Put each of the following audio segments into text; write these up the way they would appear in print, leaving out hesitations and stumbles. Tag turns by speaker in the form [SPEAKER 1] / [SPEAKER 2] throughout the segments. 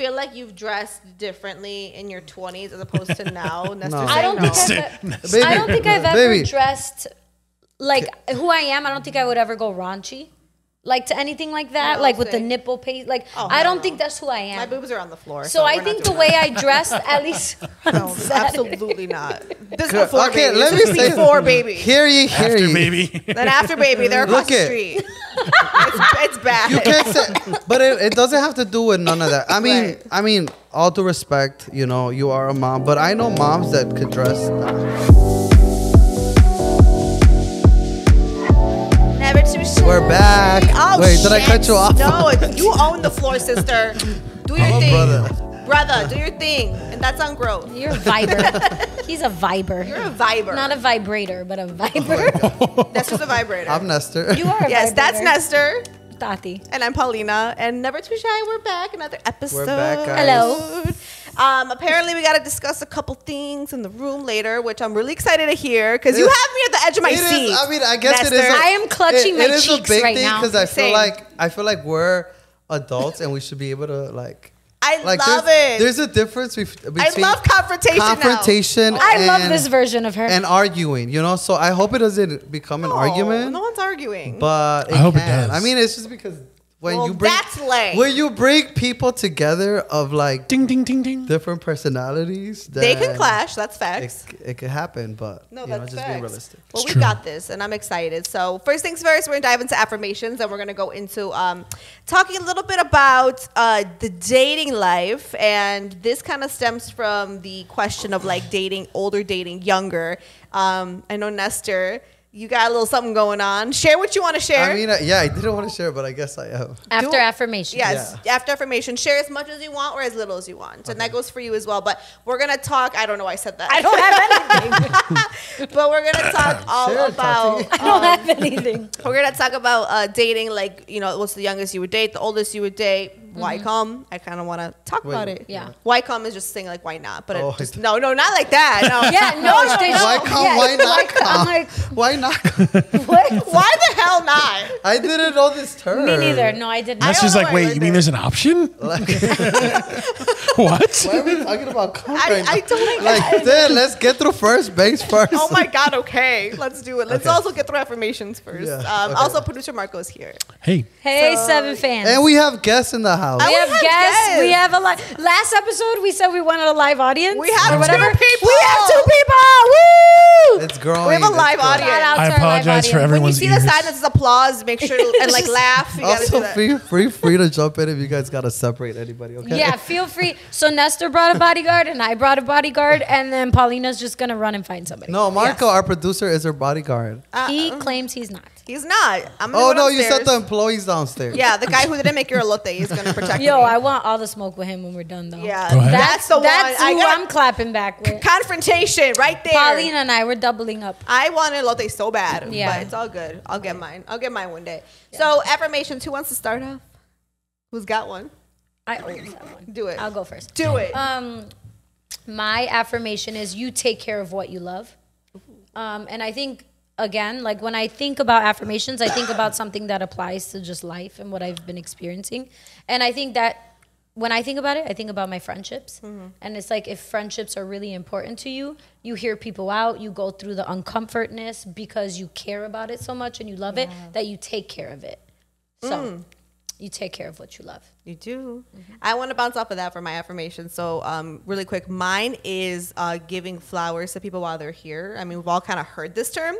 [SPEAKER 1] feel like you've dressed differently in your 20s as opposed to now? Nestor,
[SPEAKER 2] No.
[SPEAKER 1] I don't
[SPEAKER 3] I don't think I've ever dressed like who I am. I don't think I would ever go raunchy. Like to anything like that,
[SPEAKER 1] No,
[SPEAKER 3] like with the
[SPEAKER 1] same.
[SPEAKER 3] nipple paste. Like I don't think that's who I am.
[SPEAKER 1] My boobs are on the floor.
[SPEAKER 3] So I think the way I dressed, at least
[SPEAKER 1] no, absolutely not. This is before
[SPEAKER 2] Okay,
[SPEAKER 1] baby.
[SPEAKER 2] let
[SPEAKER 1] This
[SPEAKER 2] me
[SPEAKER 1] is
[SPEAKER 2] say
[SPEAKER 1] before baby.
[SPEAKER 2] Hear ye, hear
[SPEAKER 4] After
[SPEAKER 2] ye.
[SPEAKER 4] baby.
[SPEAKER 1] Then after baby, they're across the
[SPEAKER 2] Look it.
[SPEAKER 1] street. It's bad.
[SPEAKER 2] You can't say, but it doesn't have to do with none of that.
[SPEAKER 1] Right.
[SPEAKER 2] I mean, all due respect, you know, you are a mom, but I know moms that could dress.
[SPEAKER 1] Never too shy.
[SPEAKER 2] We're back.
[SPEAKER 1] Oh,
[SPEAKER 2] Wait, did I cut you off?
[SPEAKER 1] No, you own the floor, sister. Do your
[SPEAKER 2] I'm a
[SPEAKER 1] thing.
[SPEAKER 2] brother.
[SPEAKER 1] Brother, do your thing. And that's on growth.
[SPEAKER 3] you're a viber. He's a viber.
[SPEAKER 1] You're a viber.
[SPEAKER 3] Not a vibrator, but a viber.
[SPEAKER 1] Nestor's a vibrator.
[SPEAKER 2] I'm Nestor.
[SPEAKER 3] You are a
[SPEAKER 1] Yes,
[SPEAKER 3] vibrator.
[SPEAKER 1] that's Nestor.
[SPEAKER 3] Tati.
[SPEAKER 1] And I'm Paulina. And Never Too Shy, we're back. Another episode.
[SPEAKER 2] We're back, guys.
[SPEAKER 3] Hello.
[SPEAKER 1] Apparently, we got to discuss a couple things in the room later, which I'm really excited to hear because you have me at the edge of my
[SPEAKER 2] It
[SPEAKER 1] seat.
[SPEAKER 2] is, I mean, I guess it is.
[SPEAKER 1] Nestor.
[SPEAKER 3] I am clutching my
[SPEAKER 2] it is
[SPEAKER 3] cheeks
[SPEAKER 2] a big
[SPEAKER 3] right
[SPEAKER 2] thing
[SPEAKER 3] now.
[SPEAKER 2] because I
[SPEAKER 1] Same.
[SPEAKER 2] feel like we're adults and we should be able to like.
[SPEAKER 1] I
[SPEAKER 2] Like
[SPEAKER 1] love
[SPEAKER 2] there's,
[SPEAKER 1] it.
[SPEAKER 2] There's a difference between
[SPEAKER 1] I love confrontation. Now.
[SPEAKER 3] I love
[SPEAKER 2] and-
[SPEAKER 3] this version of her.
[SPEAKER 2] and arguing, you know. So I hope it doesn't become an argument.
[SPEAKER 1] No one's arguing.
[SPEAKER 2] But
[SPEAKER 4] I hope it
[SPEAKER 2] can.
[SPEAKER 4] does.
[SPEAKER 2] I mean, it's just because when
[SPEAKER 1] Well,
[SPEAKER 2] you bring
[SPEAKER 1] that's lame.
[SPEAKER 2] when you bring people together of like
[SPEAKER 4] Ding, ding, ding, ding.
[SPEAKER 2] different personalities,
[SPEAKER 1] They can
[SPEAKER 2] then
[SPEAKER 1] clash. That's facts.
[SPEAKER 2] It could happen, but
[SPEAKER 1] No,
[SPEAKER 2] you know,
[SPEAKER 1] that's
[SPEAKER 2] just
[SPEAKER 1] facts.
[SPEAKER 2] being realistic.
[SPEAKER 1] Well,
[SPEAKER 4] It's
[SPEAKER 1] we
[SPEAKER 4] true.
[SPEAKER 1] got this, and I'm excited. So first things first, we're gonna dive into affirmations, and we're gonna go into talking a little bit about the dating life, and this kind of stems from the question of like dating older, dating younger. I know Nestor, you got a little something going on. Share what you want to share.
[SPEAKER 2] I mean, yeah, I didn't want to share, but I guess I am.
[SPEAKER 3] After affirmation.
[SPEAKER 1] Yes, after affirmation, share as much as you want or as little as you want. And that goes for you as well. But we're going to talk, I don't know why I said that.
[SPEAKER 3] I don't have anything.
[SPEAKER 1] But we're going to talk all
[SPEAKER 2] Share,
[SPEAKER 1] about,
[SPEAKER 3] I don't have anything.
[SPEAKER 1] we're going to talk about dating, like, you know, what's the youngest you would date, the oldest you would date, why come? I kind of want to talk about it.
[SPEAKER 3] Yeah.
[SPEAKER 1] Why come is just saying like, why not? But
[SPEAKER 2] Oh,
[SPEAKER 1] it just, no, not like that. No.
[SPEAKER 3] Yeah, no.
[SPEAKER 2] Why come?
[SPEAKER 3] Yeah,
[SPEAKER 2] Why not
[SPEAKER 3] I'm
[SPEAKER 2] come?
[SPEAKER 3] like,
[SPEAKER 2] Why not?
[SPEAKER 3] what?
[SPEAKER 1] Why the hell not?
[SPEAKER 2] I didn't know this term.
[SPEAKER 3] Me neither. No, I didn't.
[SPEAKER 4] That's
[SPEAKER 1] don't
[SPEAKER 4] just
[SPEAKER 1] know
[SPEAKER 4] like,
[SPEAKER 1] why I
[SPEAKER 4] wait,
[SPEAKER 1] learned
[SPEAKER 4] you mean
[SPEAKER 1] it.
[SPEAKER 4] there's an option?
[SPEAKER 2] Like,
[SPEAKER 4] What?
[SPEAKER 2] why are we talking about cum right now?
[SPEAKER 1] I don't
[SPEAKER 2] Like, then let's get through first base first.
[SPEAKER 1] Oh my God, okay. Let's do it. Let's
[SPEAKER 2] Okay.
[SPEAKER 1] also get through affirmations first.
[SPEAKER 2] Yeah, okay.
[SPEAKER 1] Also, producer Marco's here.
[SPEAKER 4] Hey,
[SPEAKER 3] Hey,
[SPEAKER 1] So-
[SPEAKER 3] 7 fans.
[SPEAKER 2] And we have guests in the house.
[SPEAKER 1] I
[SPEAKER 3] We have
[SPEAKER 1] have
[SPEAKER 3] guests.
[SPEAKER 1] guests.
[SPEAKER 3] We have a last episode, we said we wanted a live audience.
[SPEAKER 1] We have
[SPEAKER 3] or whatever.
[SPEAKER 1] two people.
[SPEAKER 3] We have 2 people. Woo!
[SPEAKER 2] It's growing.
[SPEAKER 1] We have a
[SPEAKER 2] it's
[SPEAKER 1] live
[SPEAKER 2] growing.
[SPEAKER 1] audience.
[SPEAKER 3] Shout out
[SPEAKER 4] I
[SPEAKER 3] to our live
[SPEAKER 4] apologize for
[SPEAKER 3] audience.
[SPEAKER 1] When you
[SPEAKER 4] everyone's
[SPEAKER 1] see
[SPEAKER 4] ears.
[SPEAKER 1] the sign that says applause, make sure to and like laugh. You gotta do
[SPEAKER 2] Also,
[SPEAKER 1] that.
[SPEAKER 2] feel free to jump in if you guys gotta separate anybody. Okay.
[SPEAKER 3] Yeah, feel free. So Nestor brought a bodyguard and I brought a bodyguard, and then Paulina's just gonna run and find somebody.
[SPEAKER 2] No, Marco,
[SPEAKER 1] Yes.
[SPEAKER 2] our producer, is her bodyguard.
[SPEAKER 3] He claims he's not.
[SPEAKER 1] He's not. I'm gonna
[SPEAKER 2] Oh
[SPEAKER 1] go
[SPEAKER 2] no, you said
[SPEAKER 1] downstairs.
[SPEAKER 2] the employees downstairs.
[SPEAKER 1] Yeah, the guy who didn't make your elote is gonna protect
[SPEAKER 3] Yo,
[SPEAKER 1] me.
[SPEAKER 3] I want all the smoke with him when we're done, though.
[SPEAKER 1] Yeah,
[SPEAKER 4] Go ahead.
[SPEAKER 1] that's the one.
[SPEAKER 3] That's
[SPEAKER 1] I
[SPEAKER 3] who
[SPEAKER 1] got
[SPEAKER 3] I'm clapping back with.
[SPEAKER 1] confrontation right there.
[SPEAKER 3] Paulina and I, we're doubling up.
[SPEAKER 1] I want elote so bad,
[SPEAKER 3] Yeah.
[SPEAKER 1] but it's all good. I'll get mine. I'll get mine one day. So affirmations. Who wants to start off? Who's got one?
[SPEAKER 3] I always have one.
[SPEAKER 1] Do it.
[SPEAKER 3] I'll go first.
[SPEAKER 1] Do it.
[SPEAKER 3] My affirmation is you take care of what you love. And I think, again, like when I think about affirmations, I think about something that applies to just life and what I've been experiencing. And I think that when I think about it, I think about my friendships. And it's like if friendships are really important to you, you hear people out, you go through the uncomfortness because you care about it so much and you love it that you take care of it. So you take care of what you love.
[SPEAKER 1] You do. I want to bounce off of that for my affirmation. So really quick, mine is giving flowers to people while they're here. I mean, we've all kind of heard this term.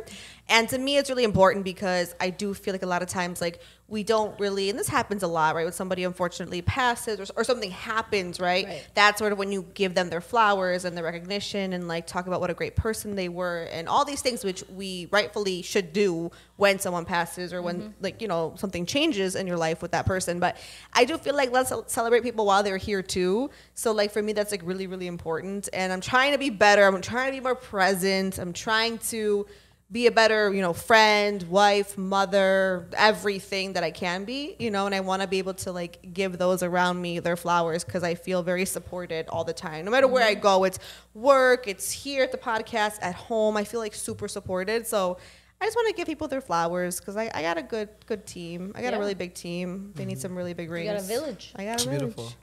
[SPEAKER 1] And to me, it's really important because I do feel like a lot of times, like, we don't really, and this happens a lot, right? When somebody unfortunately passes or something happens, right? That's sort of when you give them their flowers and their recognition and like talk about what a great person they were and all these things which we rightfully should do when someone passes or when like, you know, something changes in your life with that person. But I do feel like let's celebrate people while they're here too. So like for me, that's like really, really important. And I'm trying to be better. I'm trying to be more present. I'm trying to be a better, you know, friend, wife, mother, everything that I can be, you know, and I want to be able to like give those around me their flowers because I feel very supported all the time. No matter where I go, it's work, it's here at the podcast, at home, I feel like super supported. So I just want to give people their flowers because I got a good team. I got a really big team. They need some really big rings.
[SPEAKER 3] You got a village.
[SPEAKER 1] I got a village.
[SPEAKER 2] Beautiful.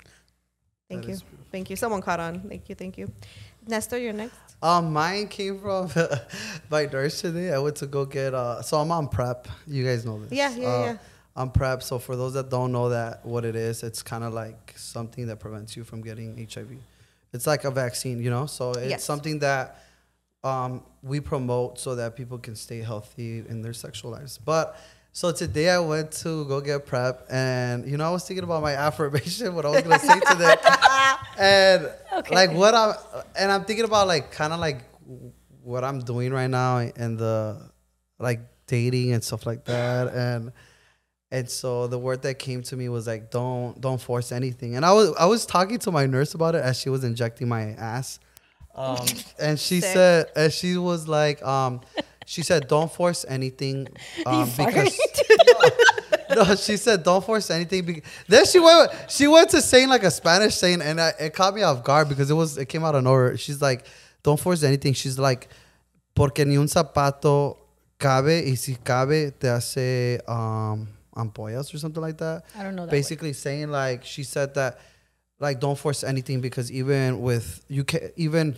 [SPEAKER 1] Thank
[SPEAKER 2] That
[SPEAKER 1] you.
[SPEAKER 2] is beautiful.
[SPEAKER 1] Thank you. Someone caught on. Thank you. Thank you. Nestor, you're next.
[SPEAKER 2] Mine came from my nurse today. I went to go get so I'm on prep. You guys know this.
[SPEAKER 1] Yeah.
[SPEAKER 2] I'm prep. So for those that don't know that what it is, it's kind of like something that prevents you from getting HIV. It's like a vaccine, you know. So it's something that we promote so that people can stay healthy in their sexual lives. But so today I went to go get prep, and you know I was thinking about my affirmation, what I was gonna say to them, and like I'm thinking about like kind of like what I'm doing right now and the like dating and stuff like that, and so the word that came to me was like don't force anything, and I was talking to my nurse about it as she was injecting my ass. And she said, and she was like, she said, don't force anything, because no, she said, don't force anything. Then she went to saying like a Spanish saying, and it caught me off guard because it came out of nowhere. She's like, don't force anything. She's like, porque ni un zapato cabe, y si cabe te hace ampollas or something like that.
[SPEAKER 3] I don't know that
[SPEAKER 2] Basically saying like, she said that, like, don't force anything because even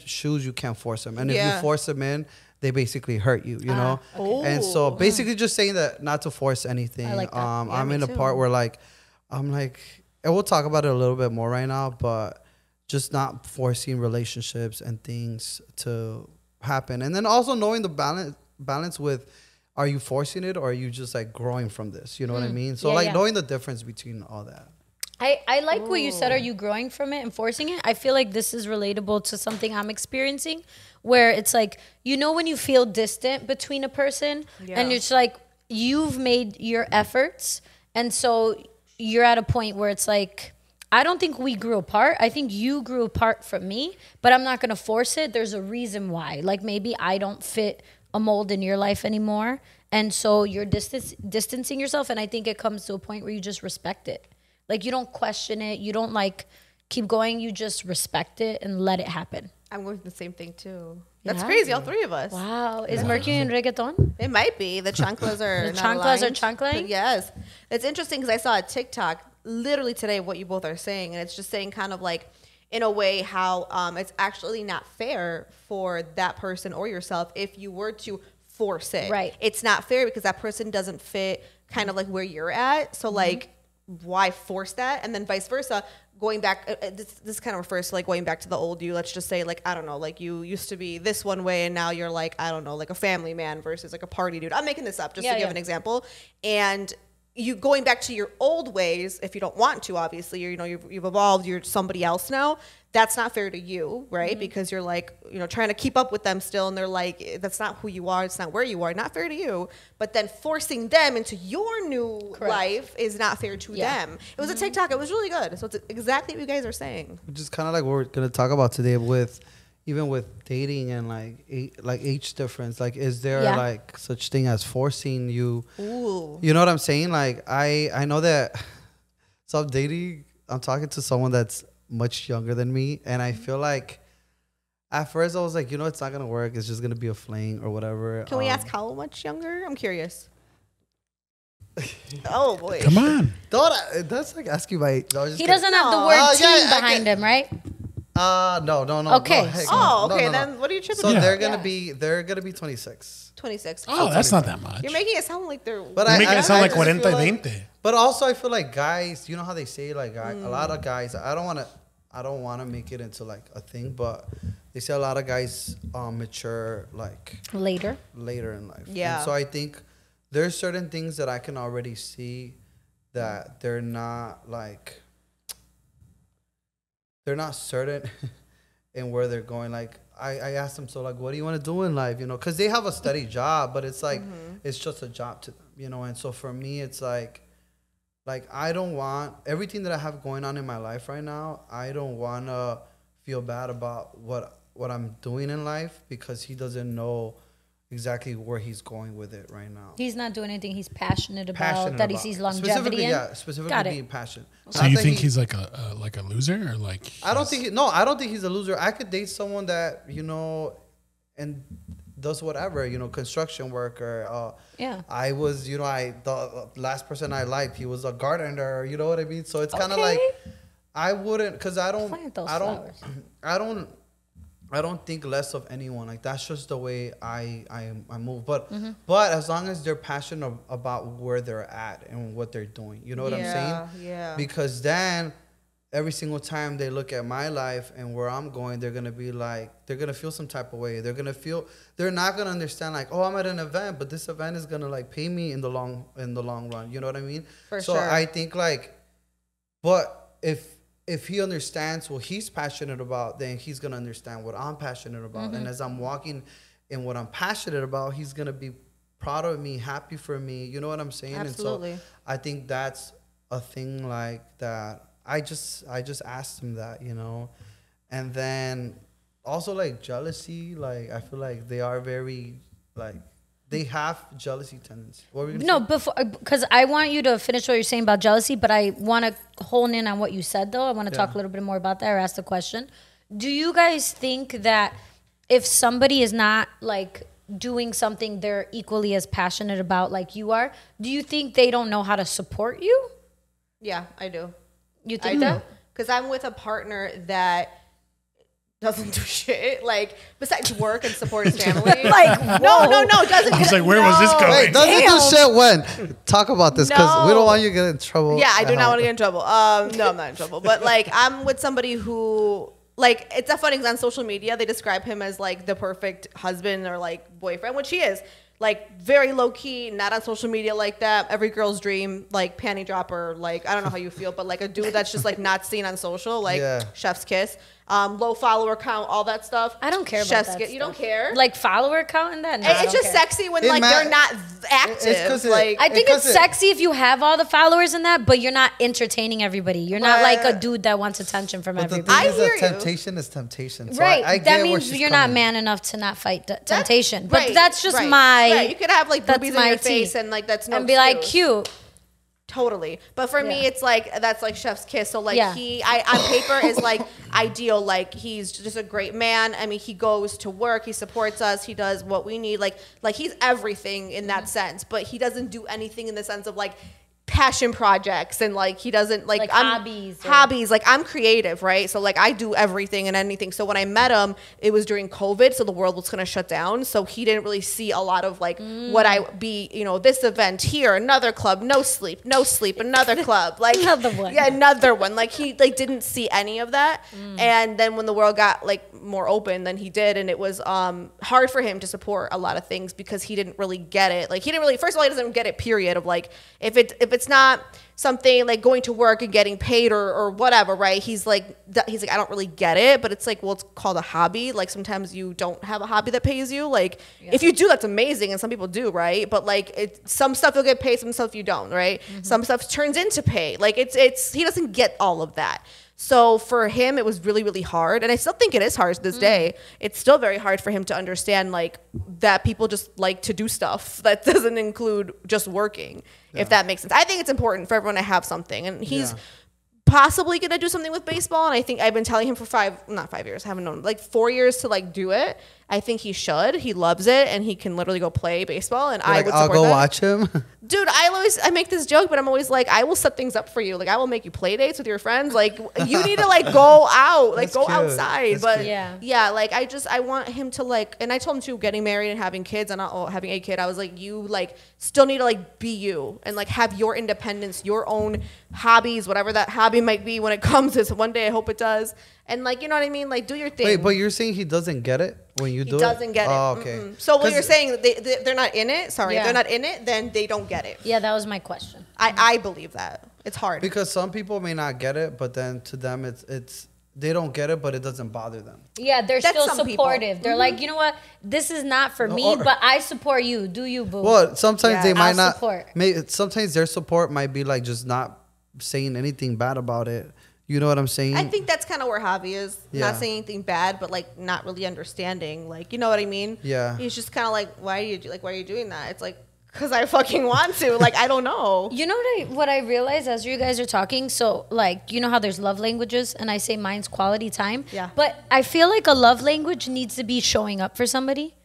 [SPEAKER 2] shoes you can't force them, and if you force them in, they basically hurt you, you know. Okay. And so basically just saying that not to force anything. I like that. I'm in a part where like I'm like, and we'll talk about it a little bit more right now, but just not forcing relationships and things to happen, and then also knowing the balance with, are you forcing it or are you just like growing from this? You know what I mean? So knowing the difference between all that.
[SPEAKER 3] I like what you said. Are you growing from it and forcing it? I feel like this is relatable to something I'm experiencing, where it's like, you know, when you feel distant between a person and it's like you've made your efforts, and so you're at a point where it's like, I don't think we grew apart. I think you grew apart from me, but I'm not going to force it. There's a reason why. Like maybe I don't fit a mold in your life anymore, and so you're distancing yourself, and I think it comes to a point where you just respect it. Like, you don't question it. You don't, like, keep going. You just respect it and let it happen.
[SPEAKER 1] I'm going through the same thing, too. That's crazy, all three of us.
[SPEAKER 3] Wow. Is Mercury in reggaeton?
[SPEAKER 1] It might be. The chanclas are
[SPEAKER 3] The chanclas are chanclaing?
[SPEAKER 1] Yes. It's interesting because I saw a TikTok literally today what you both are saying, and it's just saying kind of like, in a way, how it's actually not fair for that person or yourself if you were to force it. Right. It's not fair because that person doesn't fit kind of like where you're at. So, like, why force that? And then vice versa, going back, this kind of refers to like going back to the old you. Let's just say, like, I don't know, like you used to be this one way and now you're like, I don't know, like a family man versus like a party dude. I'm making this up just to give an example. And you going back to your old ways, if you don't want to, obviously, you know, you've evolved, you're somebody else now. That's not fair to you, right? Because you're like, you know, trying to keep up with them still, and they're like, that's not who you are, it's not where you are, not fair to you. But then forcing them into your new life is not fair to them. It was a TikTok, it was really good. So it's exactly what you guys are saying.
[SPEAKER 2] Which is kind of like what we're gonna talk about today with, even with dating and like age difference. Like, is there like such thing as forcing you? Ooh. You know what I'm saying? Like, I know that. So I'm talking to someone that's much younger than me, and I feel like at first I was like, you know, it's not gonna work, it's just gonna be a fling or whatever.
[SPEAKER 1] Can we ask how much younger? I'm curious. Oh boy,
[SPEAKER 4] come on.
[SPEAKER 2] That's like asking my age. No,
[SPEAKER 3] he doesn't have the word teen behind him, right?
[SPEAKER 2] No.
[SPEAKER 3] Okay.
[SPEAKER 1] Okay. Then what are you tripping
[SPEAKER 2] about? So
[SPEAKER 1] they're
[SPEAKER 2] gonna be 26.
[SPEAKER 1] 26.
[SPEAKER 4] Oh, that's not that much.
[SPEAKER 1] You're making it sound like they're.
[SPEAKER 4] You're making it sound like 40 y 20.
[SPEAKER 2] But also, I feel like guys, you know how they say like a lot of guys. I don't want to make it into like a thing, but they say a lot of guys mature like later in life. Yeah. And so I think there's certain things that I can already see that they're not certain in where they're going. Like I asked them, so like, what do you want to do in life? You know, because they have a steady job, but it's like it's just a job to them, you know. And so for me, it's like I don't want everything that I have going on in my life right now. I don't want to feel bad about what I'm doing in life because he doesn't know exactly where he's going with it right now.
[SPEAKER 3] He's not doing anything he's passionate about he sees longevity in.
[SPEAKER 2] Yeah, specifically being passionate.
[SPEAKER 4] So you think he's like a loser, or like?
[SPEAKER 2] I don't think he's a loser. I could date someone that, you know, and does whatever, you know, construction worker. I was, you know, the last person I liked, he was a gardener. You know what I mean? So it's kind of like I wouldn't, because
[SPEAKER 3] Plant those flowers.
[SPEAKER 2] I don't think less of anyone. Like, that's just the way I move. But as long as they're passionate about where they're at and what they're doing, you know what I'm saying?
[SPEAKER 1] Yeah.
[SPEAKER 2] Because then every single time they look at my life and where I'm going, they're gonna be like, they're gonna feel some type of way. They're not gonna understand like, oh, I'm at an event, but this event is gonna like pay me in the long run. You know what I mean?
[SPEAKER 1] For
[SPEAKER 2] so
[SPEAKER 1] sure.
[SPEAKER 2] I think like, but if he understands what he's passionate about, then he's going to understand what I'm passionate about. And as I'm walking in what I'm passionate about, he's going to be proud of me, happy for me. You know what I'm saying?
[SPEAKER 1] Absolutely.
[SPEAKER 2] And so I think that's a thing like that. I just asked him that, you know. And then also like jealousy, like I feel like they are very like, they have jealousy tendencies. What were you gonna say?
[SPEAKER 3] Because I want you to finish what you're saying about jealousy, but I want to hone in on what you said, though. I want to talk a little bit more about that or ask the question. Do you guys think that if somebody is not, like, doing something they're equally as passionate about like you are, do you think they don't know how to support you?
[SPEAKER 1] Yeah, I do.
[SPEAKER 3] You think that?
[SPEAKER 1] Because I'm with a partner that doesn't do shit, like, besides work and support his family.
[SPEAKER 3] Like,
[SPEAKER 1] no, doesn't.
[SPEAKER 4] I was like, where was this going?
[SPEAKER 2] Wait, doesn't do shit when? Talk about this, because we don't want you to get in trouble.
[SPEAKER 1] Yeah, I do not want to get in trouble. No, I'm not in trouble. But, like, I'm with somebody who, like, it's a funny because on social media, they describe him as, like, the perfect husband or, like, boyfriend, which he is. Like, very low-key, not on social media like that. Every girl's dream, like, panty dropper. Like, I don't know how you feel, but, like, a dude that's just, like, not seen on social. Like, chef's kiss. Low follower count, all that stuff.
[SPEAKER 3] I don't care about
[SPEAKER 1] chef's
[SPEAKER 3] that
[SPEAKER 1] kiss.
[SPEAKER 3] stuff.
[SPEAKER 1] You don't care?
[SPEAKER 3] Like, follower count and that? No,
[SPEAKER 1] It's just sexy when, like, they're not active.
[SPEAKER 3] I think it's sexy if you have all the followers in that, but you're not entertaining everybody. You're not like a dude that wants attention from everybody.
[SPEAKER 2] The thing is that temptation is temptation. So
[SPEAKER 3] right.
[SPEAKER 2] I
[SPEAKER 3] that means you're not man enough to not fight temptation. But
[SPEAKER 1] right,
[SPEAKER 3] that's just my...
[SPEAKER 1] Right. You could have, like, boobies in your face and, like, that's no
[SPEAKER 3] and be like, cute.
[SPEAKER 1] Totally. But for me, it's like, that's like chef's kiss. So like I on paper is like ideal. Like he's just a great man. I mean, he goes to work, he supports us, he does what we need. Like he's everything in that sense, but he doesn't do anything in the sense of like passion projects and like he doesn't like hobbies. Like I'm creative, right? So like I do everything and anything. So when I met him, it was during COVID, so the world was gonna shut down. So he didn't really see a lot of like what I be, you know, this event here, another club, no sleep, another club, like
[SPEAKER 3] another one.
[SPEAKER 1] Yeah, another one. Like he like didn't see any of that. And then when the world got like more open than he did, and it was hard for him to support a lot of things because he didn't really get it. Like he didn't really, first of all, he doesn't get it, period, of like if it's not something like going to work and getting paid or whatever, right? He's like I don't really get it, but it's like, well, it's called a hobby. Like sometimes you don't have a hobby that pays you. Like if you do, that's amazing, and some people do, right? But like some stuff you'll get paid, some stuff you don't, right? Some stuff turns into pay. Like it's he doesn't get all of that. So for him, it was really, really hard. And I still think it is hard to this day. It's still very hard for him to understand like that people just like to do stuff that doesn't include just working, if that makes sense. I think it's important for everyone to have something. And he's possibly going to do something with baseball. And I think I've been telling him for not 5 years, I haven't known, like 4 years to like do it. I think he should. He loves it, and he can literally go play baseball. And I would support
[SPEAKER 2] I'll go
[SPEAKER 1] that.
[SPEAKER 2] watch him.
[SPEAKER 1] Dude, I make this joke, but I'm always like, I will set things up for you. Like I will make you play dates with your friends. Like you need to like go out, like go outside. That's but yeah, like I want him to like, and I told him too, getting married and having kids, and not having a kid. I was like, you like still need to like be you and like have your independence, your own hobbies, whatever that hobby might be when it comes to. One day I hope it does. And like, you know what I mean? Like do your thing.
[SPEAKER 2] Wait, but you're saying he doesn't get it when you do it?
[SPEAKER 1] He doesn't get it.
[SPEAKER 2] Oh, okay.
[SPEAKER 1] So when you're saying they're not in it, they're not in it, then they don't get it.
[SPEAKER 3] Yeah, that was my question.
[SPEAKER 1] I believe that. It's hard.
[SPEAKER 2] Because some people may not get it, but then to them it's they don't get it, but it doesn't bother them.
[SPEAKER 3] Yeah, they're still supportive. They're like, you know what? This is not for me, but I support you. Do you, boo?
[SPEAKER 2] Well, sometimes they might not.
[SPEAKER 3] Support.
[SPEAKER 2] Sometimes their support might be like just not saying anything bad about it. You know what I'm saying?
[SPEAKER 1] I think that's kind of where Javi is. Not saying anything bad, but like not really understanding. Like, you know what I mean?
[SPEAKER 2] Yeah.
[SPEAKER 1] He's just kind of like, why are you doing that? It's like, because I fucking want to. Like, I don't know.
[SPEAKER 3] You know what I realized as you guys are talking? So, like, you know how there's love languages, and I say mine's quality time?
[SPEAKER 1] Yeah.
[SPEAKER 3] But I feel like a love language needs to be showing up for somebody.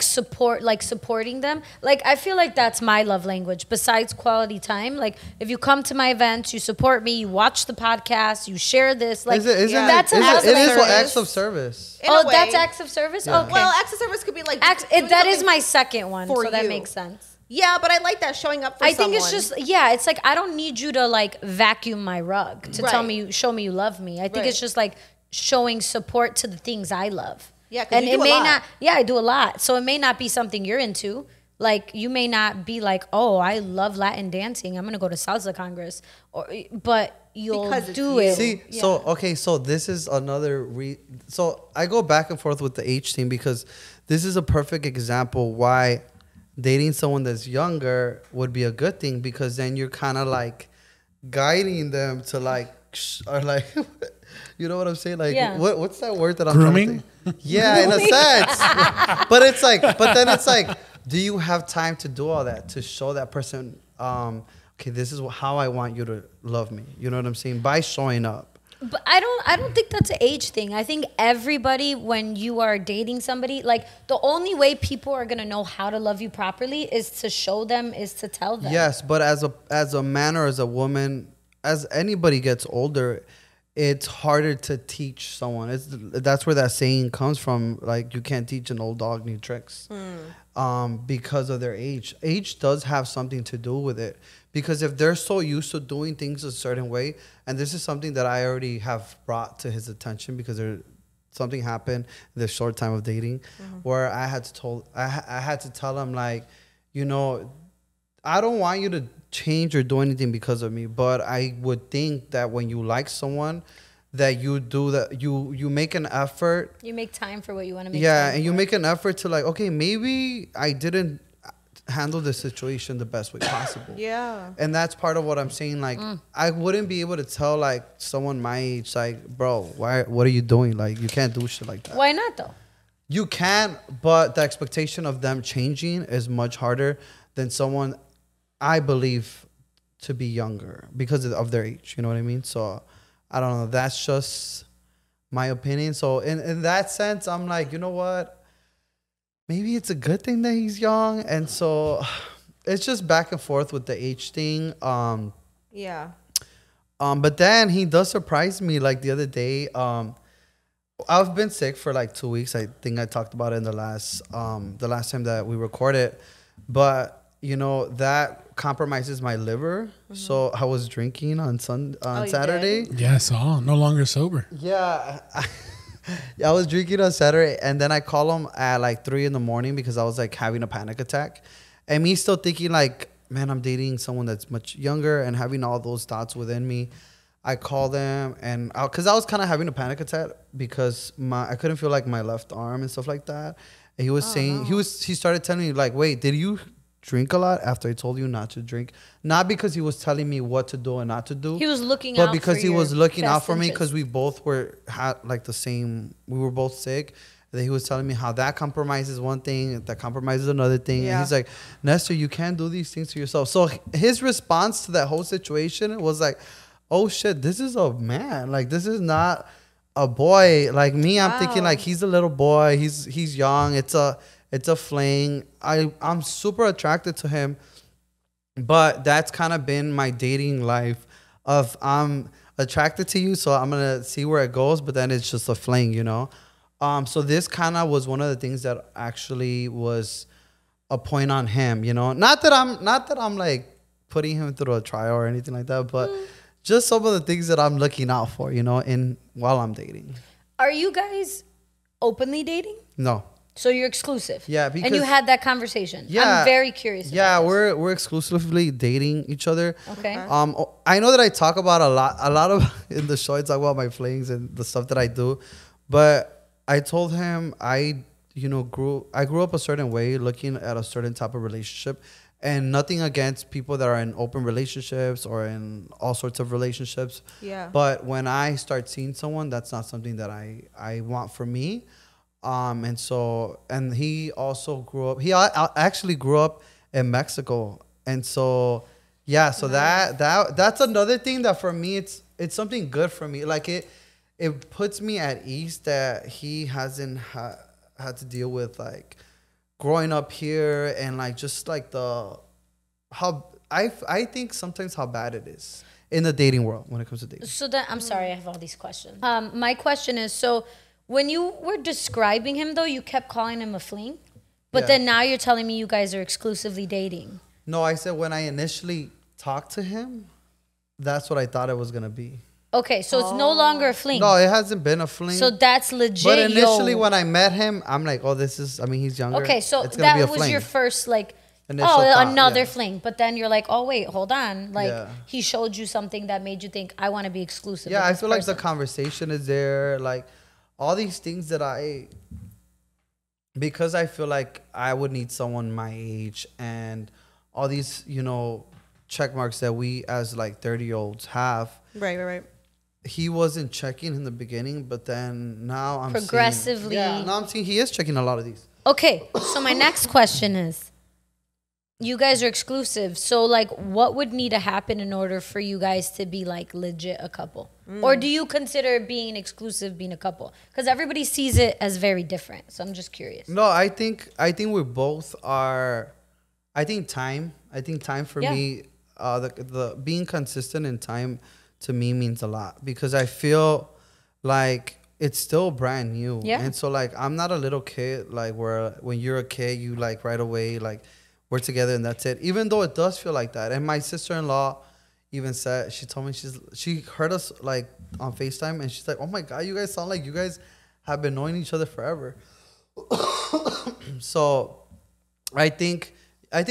[SPEAKER 3] supporting them. Like I feel like that's my love language besides quality time. Like if you come to my events, you support me, you watch the podcast, you share this, like that's a love language.
[SPEAKER 2] It is acts of service.
[SPEAKER 3] That's acts of service.
[SPEAKER 2] Yeah.
[SPEAKER 3] Okay,
[SPEAKER 1] Well, acts of service could be like
[SPEAKER 3] that is my second one, so that
[SPEAKER 1] you.
[SPEAKER 3] makes sense.
[SPEAKER 1] Yeah, but I like that, showing up for
[SPEAKER 3] I
[SPEAKER 1] someone.
[SPEAKER 3] think it's just it's like I don't need you to like vacuum my rug to show me you love me. I think it's just like showing support to the things I love.
[SPEAKER 1] Yeah,
[SPEAKER 3] and it may not. Yeah, I do a lot. So it may not be something you're into. Like you may not be like, oh, I love Latin dancing, I'm gonna go to salsa congress, but you'll do it.
[SPEAKER 2] See, so this is another. So I go back and forth with the age thing because this is a perfect example why dating someone that's younger would be a good thing, because then you're kind of like guiding them to like or like. You know what I'm saying? Like, what's that word that I'm
[SPEAKER 4] grooming?
[SPEAKER 2] Yeah, in a sense. But it's like, then it's like, do you have time to do all that to show that person, okay, this is how I want you to love me? You know what I'm saying? By showing up.
[SPEAKER 3] But I don't think that's an age thing. I think everybody, when you are dating somebody, like the only way people are gonna know how to love you properly is to show them, is to tell them.
[SPEAKER 2] Yes, but as a man or as a woman, as anybody gets older, it's harder to teach someone. That's where that saying comes from. Like, you can't teach an old dog new tricks, because of their age. Age does have something to do with it, because if they're so used to doing things a certain way, and this is something that I already have brought to his attention, because something happened in the short time of dating, where I had to tell him, like, you know, I don't want you to change or do anything because of me, but I would think that when you like someone, that you do that, you make an effort.
[SPEAKER 3] You make time for what you want to make.
[SPEAKER 2] Yeah,
[SPEAKER 3] time
[SPEAKER 2] and
[SPEAKER 3] for.
[SPEAKER 2] you make an effort to like, okay, maybe I didn't handle the situation the best way possible.
[SPEAKER 1] Yeah.
[SPEAKER 2] And that's part of what I'm saying. Like, I wouldn't be able to tell like someone my age, like, bro, what are you doing? Like, you can't do shit like that.
[SPEAKER 3] Why not though?
[SPEAKER 2] You can, but the expectation of them changing is much harder than someone, I believe, to be younger because of their age. You know what I mean? So I don't know. That's just my opinion. So in that sense, I'm like, you know what? Maybe it's a good thing that he's young. And so it's just back and forth with the age thing.
[SPEAKER 1] Yeah.
[SPEAKER 2] But then he does surprise me. Like the other day, I've been sick for like 2 weeks. I think I talked about it in the last time that we recorded. But you know, that compromises my liver. So I was drinking on Saturday.
[SPEAKER 4] Yeah, I saw. No longer sober.
[SPEAKER 2] Yeah. I was drinking on Saturday, and then I call him at like 3 a.m. because I was like having a panic attack. And me still thinking like, man, I'm dating someone that's much younger, and having all those thoughts within me. I called them, and because I was kind of having a panic attack because I couldn't feel like my left arm and stuff like that. And he was saying, he started telling me like, wait, did you drink a lot after I told you not to drink? Not because he was telling me what to do and not to do.
[SPEAKER 3] He was looking out,
[SPEAKER 2] but because he was looking out for me, because
[SPEAKER 3] we
[SPEAKER 2] we both had like the same. We were both sick. And then he was telling me how that compromises one thing, that compromises another thing. Yeah. And he's like, Nestor, you can't do these things to yourself. So his response to that whole situation was like, oh shit, this is a man. Like, this is not a boy. Like me, I'm thinking like he's a little boy. He's young. It's a fling. I'm super attracted to him, but that's kind of been my dating life. Of I'm attracted to you, so I'm gonna see where it goes, but then it's just a fling, you know. So this kind of was one of the things that actually was a point on him, you know. Not that I'm like putting him through a trial or anything like that, but just some of the things that I'm looking out for, you know, while I'm dating.
[SPEAKER 3] Are you guys openly dating?
[SPEAKER 2] No.
[SPEAKER 3] So you're exclusive.
[SPEAKER 2] Yeah, because
[SPEAKER 3] and you had that conversation.
[SPEAKER 2] Yeah,
[SPEAKER 3] I'm very curious.
[SPEAKER 2] Yeah,
[SPEAKER 3] about this.
[SPEAKER 2] we're exclusively dating each other.
[SPEAKER 3] Okay.
[SPEAKER 2] I know that I talk about a lot of in the show. I talk about my flings and the stuff that I do, but I told him I grew up a certain way, looking at a certain type of relationship, and nothing against people that are in open relationships or in all sorts of relationships.
[SPEAKER 1] Yeah.
[SPEAKER 2] But when I start seeing someone, that's not something that I want for me. And he also grew up. He actually grew up in Mexico, and so yeah. So that's another thing that for me it's something good for me. Like it puts me at ease that he hasn't had to deal with like growing up here and like just like the how I think sometimes how bad it is in the dating world when it comes to dating.
[SPEAKER 3] So that I'm sorry, I have all these questions. My question is, so when you were describing him though, you kept calling him a fling, but then now you're telling me you guys are exclusively dating.
[SPEAKER 2] No, I said when I initially talked to him, that's what I thought it was gonna be.
[SPEAKER 3] Okay, so it's no longer a fling.
[SPEAKER 2] No, it hasn't been a fling.
[SPEAKER 3] So that's legit.
[SPEAKER 2] But initially, when I met him, I'm like, oh, this is. I mean, he's younger.
[SPEAKER 3] Okay, so
[SPEAKER 2] it's gonna be
[SPEAKER 3] that
[SPEAKER 2] a
[SPEAKER 3] was
[SPEAKER 2] fling.
[SPEAKER 3] your first like.
[SPEAKER 2] Initial thought,
[SPEAKER 3] another fling. But then you're like, oh wait, hold on. Like
[SPEAKER 2] Yeah.
[SPEAKER 3] he showed you something that made you think I want to be exclusive.
[SPEAKER 2] Yeah,
[SPEAKER 3] with
[SPEAKER 2] I
[SPEAKER 3] this
[SPEAKER 2] feel like
[SPEAKER 3] person.
[SPEAKER 2] the conversation is there. Like all these things that because I feel like I would need someone my age and all these, check marks that we as like 30-year-olds have.
[SPEAKER 1] Right.
[SPEAKER 2] He wasn't checking in the beginning, but then now I'm
[SPEAKER 3] Progressively.
[SPEAKER 2] now I'm seeing he is checking a lot of these.
[SPEAKER 3] Okay, so my next question is, you guys are exclusive. So like what would need to happen in order for you guys to be like legit a couple? Or do you consider being exclusive being a couple? Because everybody sees it as very different. So I'm just curious.
[SPEAKER 2] No, I think we both are. I think time for me, the being consistent in time to me means a lot because I feel like it's still brand new.
[SPEAKER 3] Yeah.
[SPEAKER 2] And so like I'm not a little kid like where when you're a kid you like right away like we're together and that's it. Even though it does feel like that. And my sister-in-law even said, she told me she heard us like on FaceTime and she's like, oh my God, you guys sound like you guys have been knowing each other forever. So I think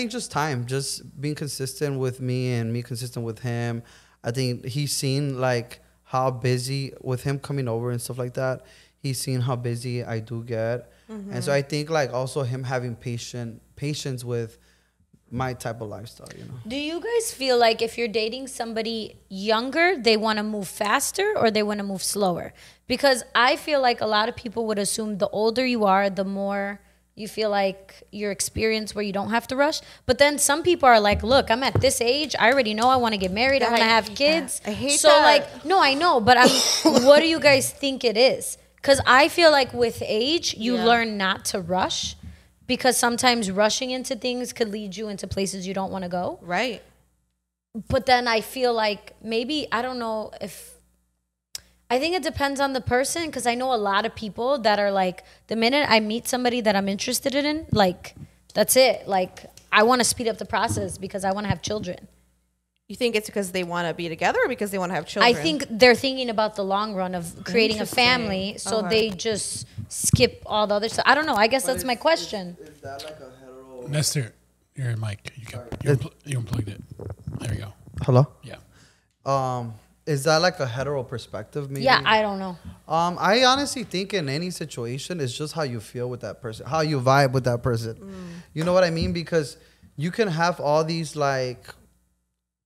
[SPEAKER 2] just time, just being consistent with me and me consistent with him. I think he's seen like how busy with him coming over and stuff like that. He's seen how busy I do get. Mm-hmm. And so I think like also him having patience with my type of lifestyle,
[SPEAKER 3] Do you guys feel like if you're dating somebody younger, they want to move faster or they want to move slower? Because I feel like a lot of people would assume the older you are, the more you feel like your experience where you don't have to rush. But then some people are like, look, I'm at this age. I already know I want to get married. I want to have kids.
[SPEAKER 1] I hate
[SPEAKER 3] so
[SPEAKER 1] that.
[SPEAKER 3] like, no, I know. But what do you guys think it is? Because I feel like with age, you learn not to rush. Because sometimes rushing into things could lead you into places you don't want to go.
[SPEAKER 1] Right.
[SPEAKER 3] But then I feel like maybe, I don't know if, I think it depends on the person. Because I know a lot of people that are like, the minute I meet somebody that I'm interested in, like, that's it. Like, I want to speed up the process because I want to have children.
[SPEAKER 1] You think it's because they want to be together or because they want to have children?
[SPEAKER 3] I think they're thinking about the long run of creating a family, so they just skip all the other stuff. I don't know. I guess that's my question.
[SPEAKER 2] Is that like a hetero?
[SPEAKER 4] Nestor, your mic. You unplugged it. There you go.
[SPEAKER 2] Hello?
[SPEAKER 4] Yeah.
[SPEAKER 2] Is that like a hetero perspective maybe?
[SPEAKER 3] Yeah, I don't know.
[SPEAKER 2] I honestly think in any situation, it's just how you feel with that person, how you vibe with that person. You know what I mean? Because you can have all these like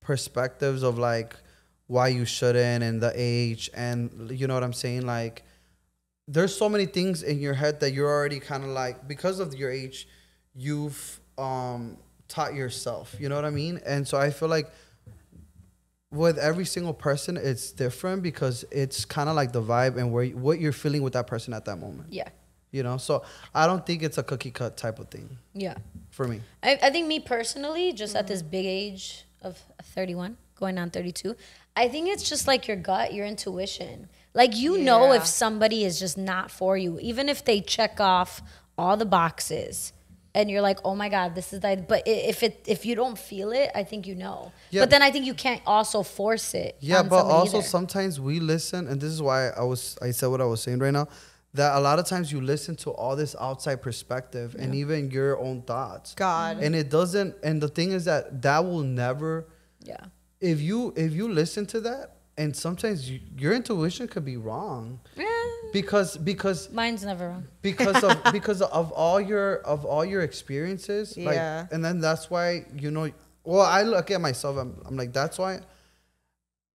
[SPEAKER 2] perspectives of like why you shouldn't and the age and you know what I'm saying? Like there's so many things in your head that you're already kind of like, because of your age, you've taught yourself. You know what I mean? And so I feel like with every single person, it's different because it's kind of like the vibe and what you're feeling with that person at that moment.
[SPEAKER 3] Yeah.
[SPEAKER 2] So I don't think it's a cookie cut type of thing.
[SPEAKER 3] Yeah.
[SPEAKER 2] For me.
[SPEAKER 3] I think me personally, just at this big age of 31, going on 32, I think it's just like your gut, your intuition. Like, you know if somebody is just not for you, even if they check off all the boxes and you're like, oh my God, this is that. But if you don't feel it, I think you know. Yeah. But then I think you can't also force it.
[SPEAKER 2] Yeah, but also sometimes we listen, and this is why I said what I was saying right now, that a lot of times you listen to all this outside perspective and even your own thoughts.
[SPEAKER 1] God.
[SPEAKER 2] And it doesn't, and the thing is that will never, if you listen to that, and sometimes your intuition could be wrong. Because
[SPEAKER 3] mine's never wrong.
[SPEAKER 2] because of all your experiences. Like, and then that's why, well, I look at myself, I'm like, that's why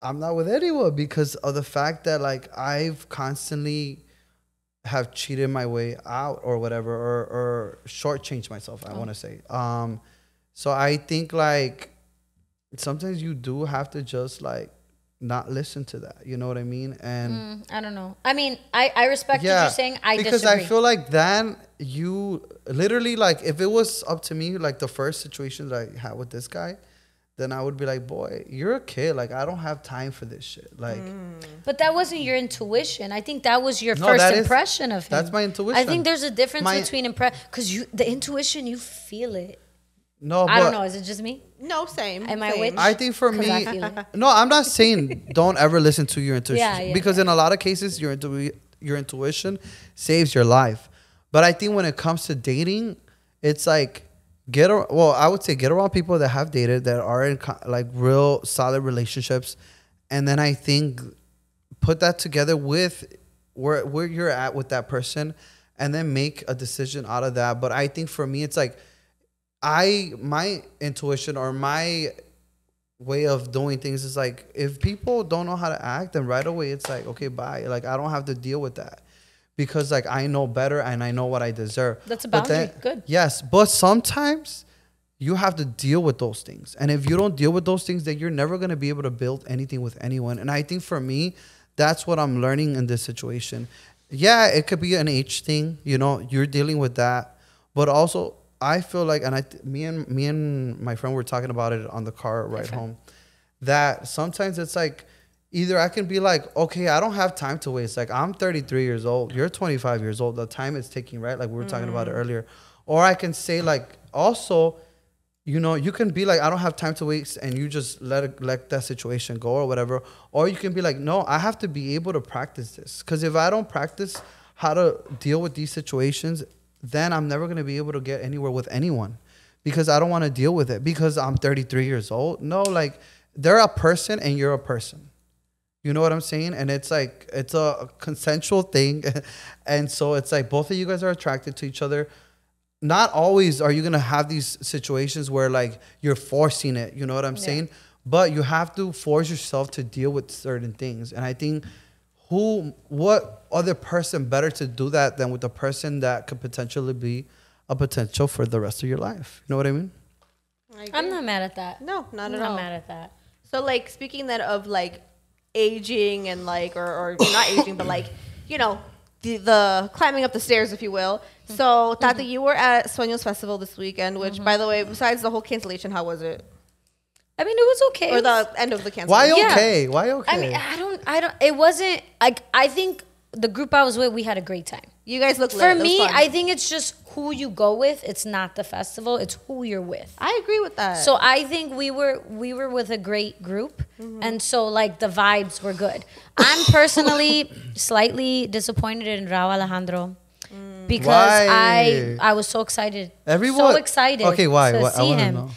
[SPEAKER 2] I'm not with anyone, because of the fact that like I've constantly have cheated my way out or whatever, or shortchanged myself, I want to say. So I think like sometimes you do have to just like not listen to that. You know what I mean? And
[SPEAKER 3] I don't know. I mean, I respect what you're saying. I
[SPEAKER 2] because
[SPEAKER 3] disagree.
[SPEAKER 2] I feel like then you literally, like, if it was up to me, like the first situation that I had with this guy, then I would be like, boy, you're a kid. Like, I don't have time for this shit. Like,
[SPEAKER 3] but that wasn't your intuition. I think that was your first impression of him.
[SPEAKER 2] That's my intuition.
[SPEAKER 3] I think there's a difference between because the intuition, you feel it.
[SPEAKER 2] No,
[SPEAKER 3] I don't know. Is it just me?
[SPEAKER 1] No, same.
[SPEAKER 3] Am I
[SPEAKER 1] same.
[SPEAKER 3] a witch?
[SPEAKER 2] I think for me,
[SPEAKER 3] I feel it.
[SPEAKER 2] no, I'm not saying don't ever listen to your intuition, because in a lot of cases, your intuition saves your life. But I think when it comes to dating, it's like I would say get around people that have dated, that are in like real solid relationships, and then I think put that together with where you're at with that person, and then make a decision out of that. But I think for me, it's like my intuition or my way of doing things is like, if people don't know how to act, then right away it's like, okay, bye. Like, I don't have to deal with that, because like I know better and I know what I deserve.
[SPEAKER 3] That's a boundary. Good.
[SPEAKER 2] Yes, but sometimes you have to deal with those things, and if you don't deal with those things, then you're never going to be able to build anything with anyone. And I think for me, that's what I'm learning in this situation. Yeah, it could be an age thing, you know, you're dealing with that, but also I feel like, and me and my friend were talking about it on the car ride home, that sometimes it's like, either I can be like, okay, I don't have time to waste. Like, I'm 33 years old. You're 25 years old. The time is ticking, right? Like we were talking about it earlier. Or I can say, like, also, you know, you can be like, I don't have time to waste, and you just let that situation go or whatever. Or you can be like, no, I have to be able to practice this. Because if I don't practice how to deal with these situations, then I'm never going to be able to get anywhere with anyone, because I don't want to deal with it because I'm 33 years old. No, like, they're a person and you're a person. You know what I'm saying? And it's like, it's a consensual thing. And so it's like both of you guys are attracted to each other. Not always are you going to have these situations where like you're forcing it. You know what I'm saying? But you have to force yourself to deal with certain things. And I think what other person better to do that than with a person that could potentially be a potential for the rest of your life? You know what I mean?
[SPEAKER 3] I'm not mad at that.
[SPEAKER 1] No, not at
[SPEAKER 3] all.
[SPEAKER 1] all.
[SPEAKER 3] I'm not mad at that.
[SPEAKER 1] So like, speaking then of like aging and like, or not aging, but like, you know, the climbing up the stairs, if you will. So Tati, you were at Suenos Festival this weekend, which by the way, besides the whole cancellation, how was it?
[SPEAKER 3] I mean, it was okay.
[SPEAKER 1] Or the end of the cancellation.
[SPEAKER 2] Why okay? Yeah. Why okay?
[SPEAKER 3] I mean, I don't, it wasn't, like, I think the group I was with, we had a great time.
[SPEAKER 1] You guys look lit.
[SPEAKER 3] For me, I think it's just who you go with. It's not the festival. It's who you're with.
[SPEAKER 1] I agree with that.
[SPEAKER 3] So I think we were with a great group. And so, like, the vibes were good. I'm personally slightly disappointed in Rauw Alejandro. Because I was so excited. So excited
[SPEAKER 2] okay, why?
[SPEAKER 3] to see him.
[SPEAKER 2] Know.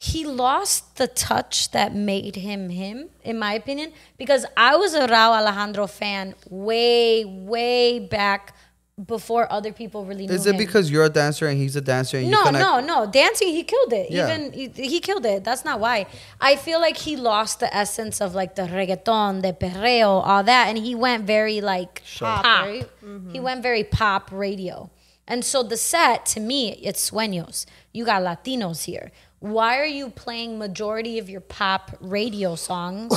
[SPEAKER 3] He lost the touch that made him him, in my opinion, because I was a Rauw Alejandro fan way back before other people really knew him.
[SPEAKER 2] Is it because you're a dancer and he's a dancer? And
[SPEAKER 3] No. Dancing, he killed it.
[SPEAKER 2] Yeah.
[SPEAKER 3] Even he killed it. That's not why. I feel like he lost the essence of like the reggaeton, the perreo, all that, and he went very like pop. Right? He went very pop radio. And so the set, to me, it's Suenos. You got Latinos here. Why are you playing majority of your pop radio songs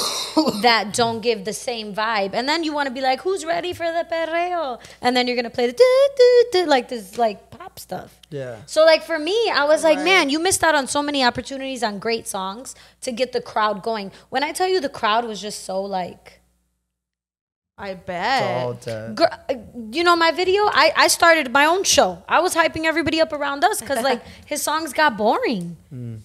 [SPEAKER 3] that don't give the same vibe? And then you want to be like, who's ready for the perreo? And then you're going to play the like this like pop stuff.
[SPEAKER 2] Yeah.
[SPEAKER 3] So like for me, I was like, man, you missed out on so many opportunities on great songs to get the crowd going. When I tell you the crowd was just so like...
[SPEAKER 1] I bet.
[SPEAKER 3] You know, my video, I started my own show. I was hyping everybody up around us because like his songs got boring.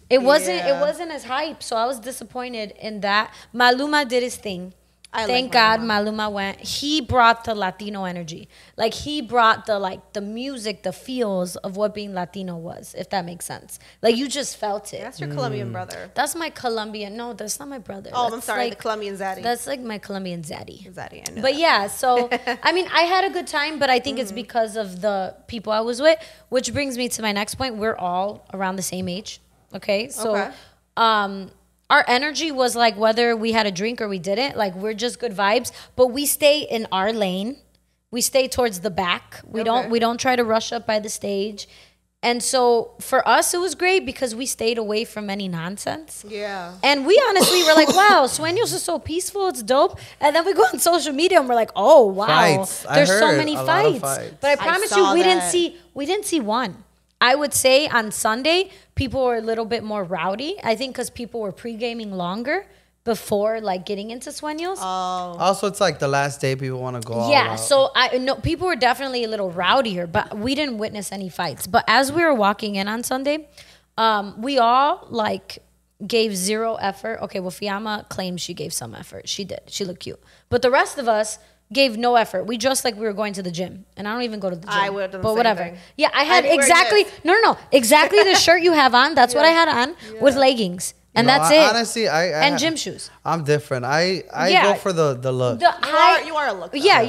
[SPEAKER 3] It wasn't as hype, so I was disappointed in that. Maluma did his thing. Thank God Maluma went. He brought the Latino energy. Like he brought the music, the feels of what being Latino was, if that makes sense. Like you just felt it.
[SPEAKER 1] That's your Colombian brother.
[SPEAKER 3] That's my Colombian. No, that's not my brother.
[SPEAKER 1] Oh,
[SPEAKER 3] that's
[SPEAKER 1] I'm sorry,
[SPEAKER 3] like,
[SPEAKER 1] the Colombian zaddy.
[SPEAKER 3] That's like my Colombian zaddy.
[SPEAKER 1] Zaddy, I know.
[SPEAKER 3] But yeah, so I mean, I had a good time, but I think it's because of the people I was with, which brings me to my next point. We're all around the same age. Okay. So our energy was like whether we had a drink or we didn't, like we're just good vibes, but we stay in our lane. We stay towards the back. We don't try to rush up by the stage. And so for us, it was great because we stayed away from any nonsense.
[SPEAKER 1] Yeah.
[SPEAKER 3] And we honestly were like, wow, Suenos is so peaceful. It's dope. And then we go on social media and we're like, oh, wow.
[SPEAKER 2] Fights.
[SPEAKER 3] There's so
[SPEAKER 2] heard
[SPEAKER 3] many
[SPEAKER 2] a lot
[SPEAKER 3] fights.
[SPEAKER 2] of fights.
[SPEAKER 3] But I promise you,
[SPEAKER 1] saw that.
[SPEAKER 3] we didn't see one. I would say on Sunday, people were a little bit more rowdy. I think because people were pre-gaming longer before like getting into Suenos.
[SPEAKER 2] Also, it's like the last day people want to go all
[SPEAKER 3] Yeah,
[SPEAKER 2] out.
[SPEAKER 3] so I know people were definitely a little rowdier, but we didn't witness any fights. But as we were walking in on Sunday, we all like gave zero effort. Okay, well, Fiamma claims she gave some effort. She did. She looked cute. But the rest of us gave no effort. We dressed like we were going to the gym, and I don't even go to the gym.
[SPEAKER 1] I would have done the
[SPEAKER 3] but
[SPEAKER 1] same
[SPEAKER 3] whatever.
[SPEAKER 1] thing.
[SPEAKER 3] Yeah, I had
[SPEAKER 1] I'd be wearing
[SPEAKER 3] exactly
[SPEAKER 1] this.
[SPEAKER 3] exactly the shirt you have on. That's what I had on with leggings. And
[SPEAKER 2] No,
[SPEAKER 3] that's
[SPEAKER 2] I-
[SPEAKER 3] it.
[SPEAKER 2] honestly,
[SPEAKER 3] and gym shoes.
[SPEAKER 2] I'm different. I
[SPEAKER 3] Yeah.
[SPEAKER 2] go for the look.
[SPEAKER 1] You are a look. though.
[SPEAKER 3] Yeah,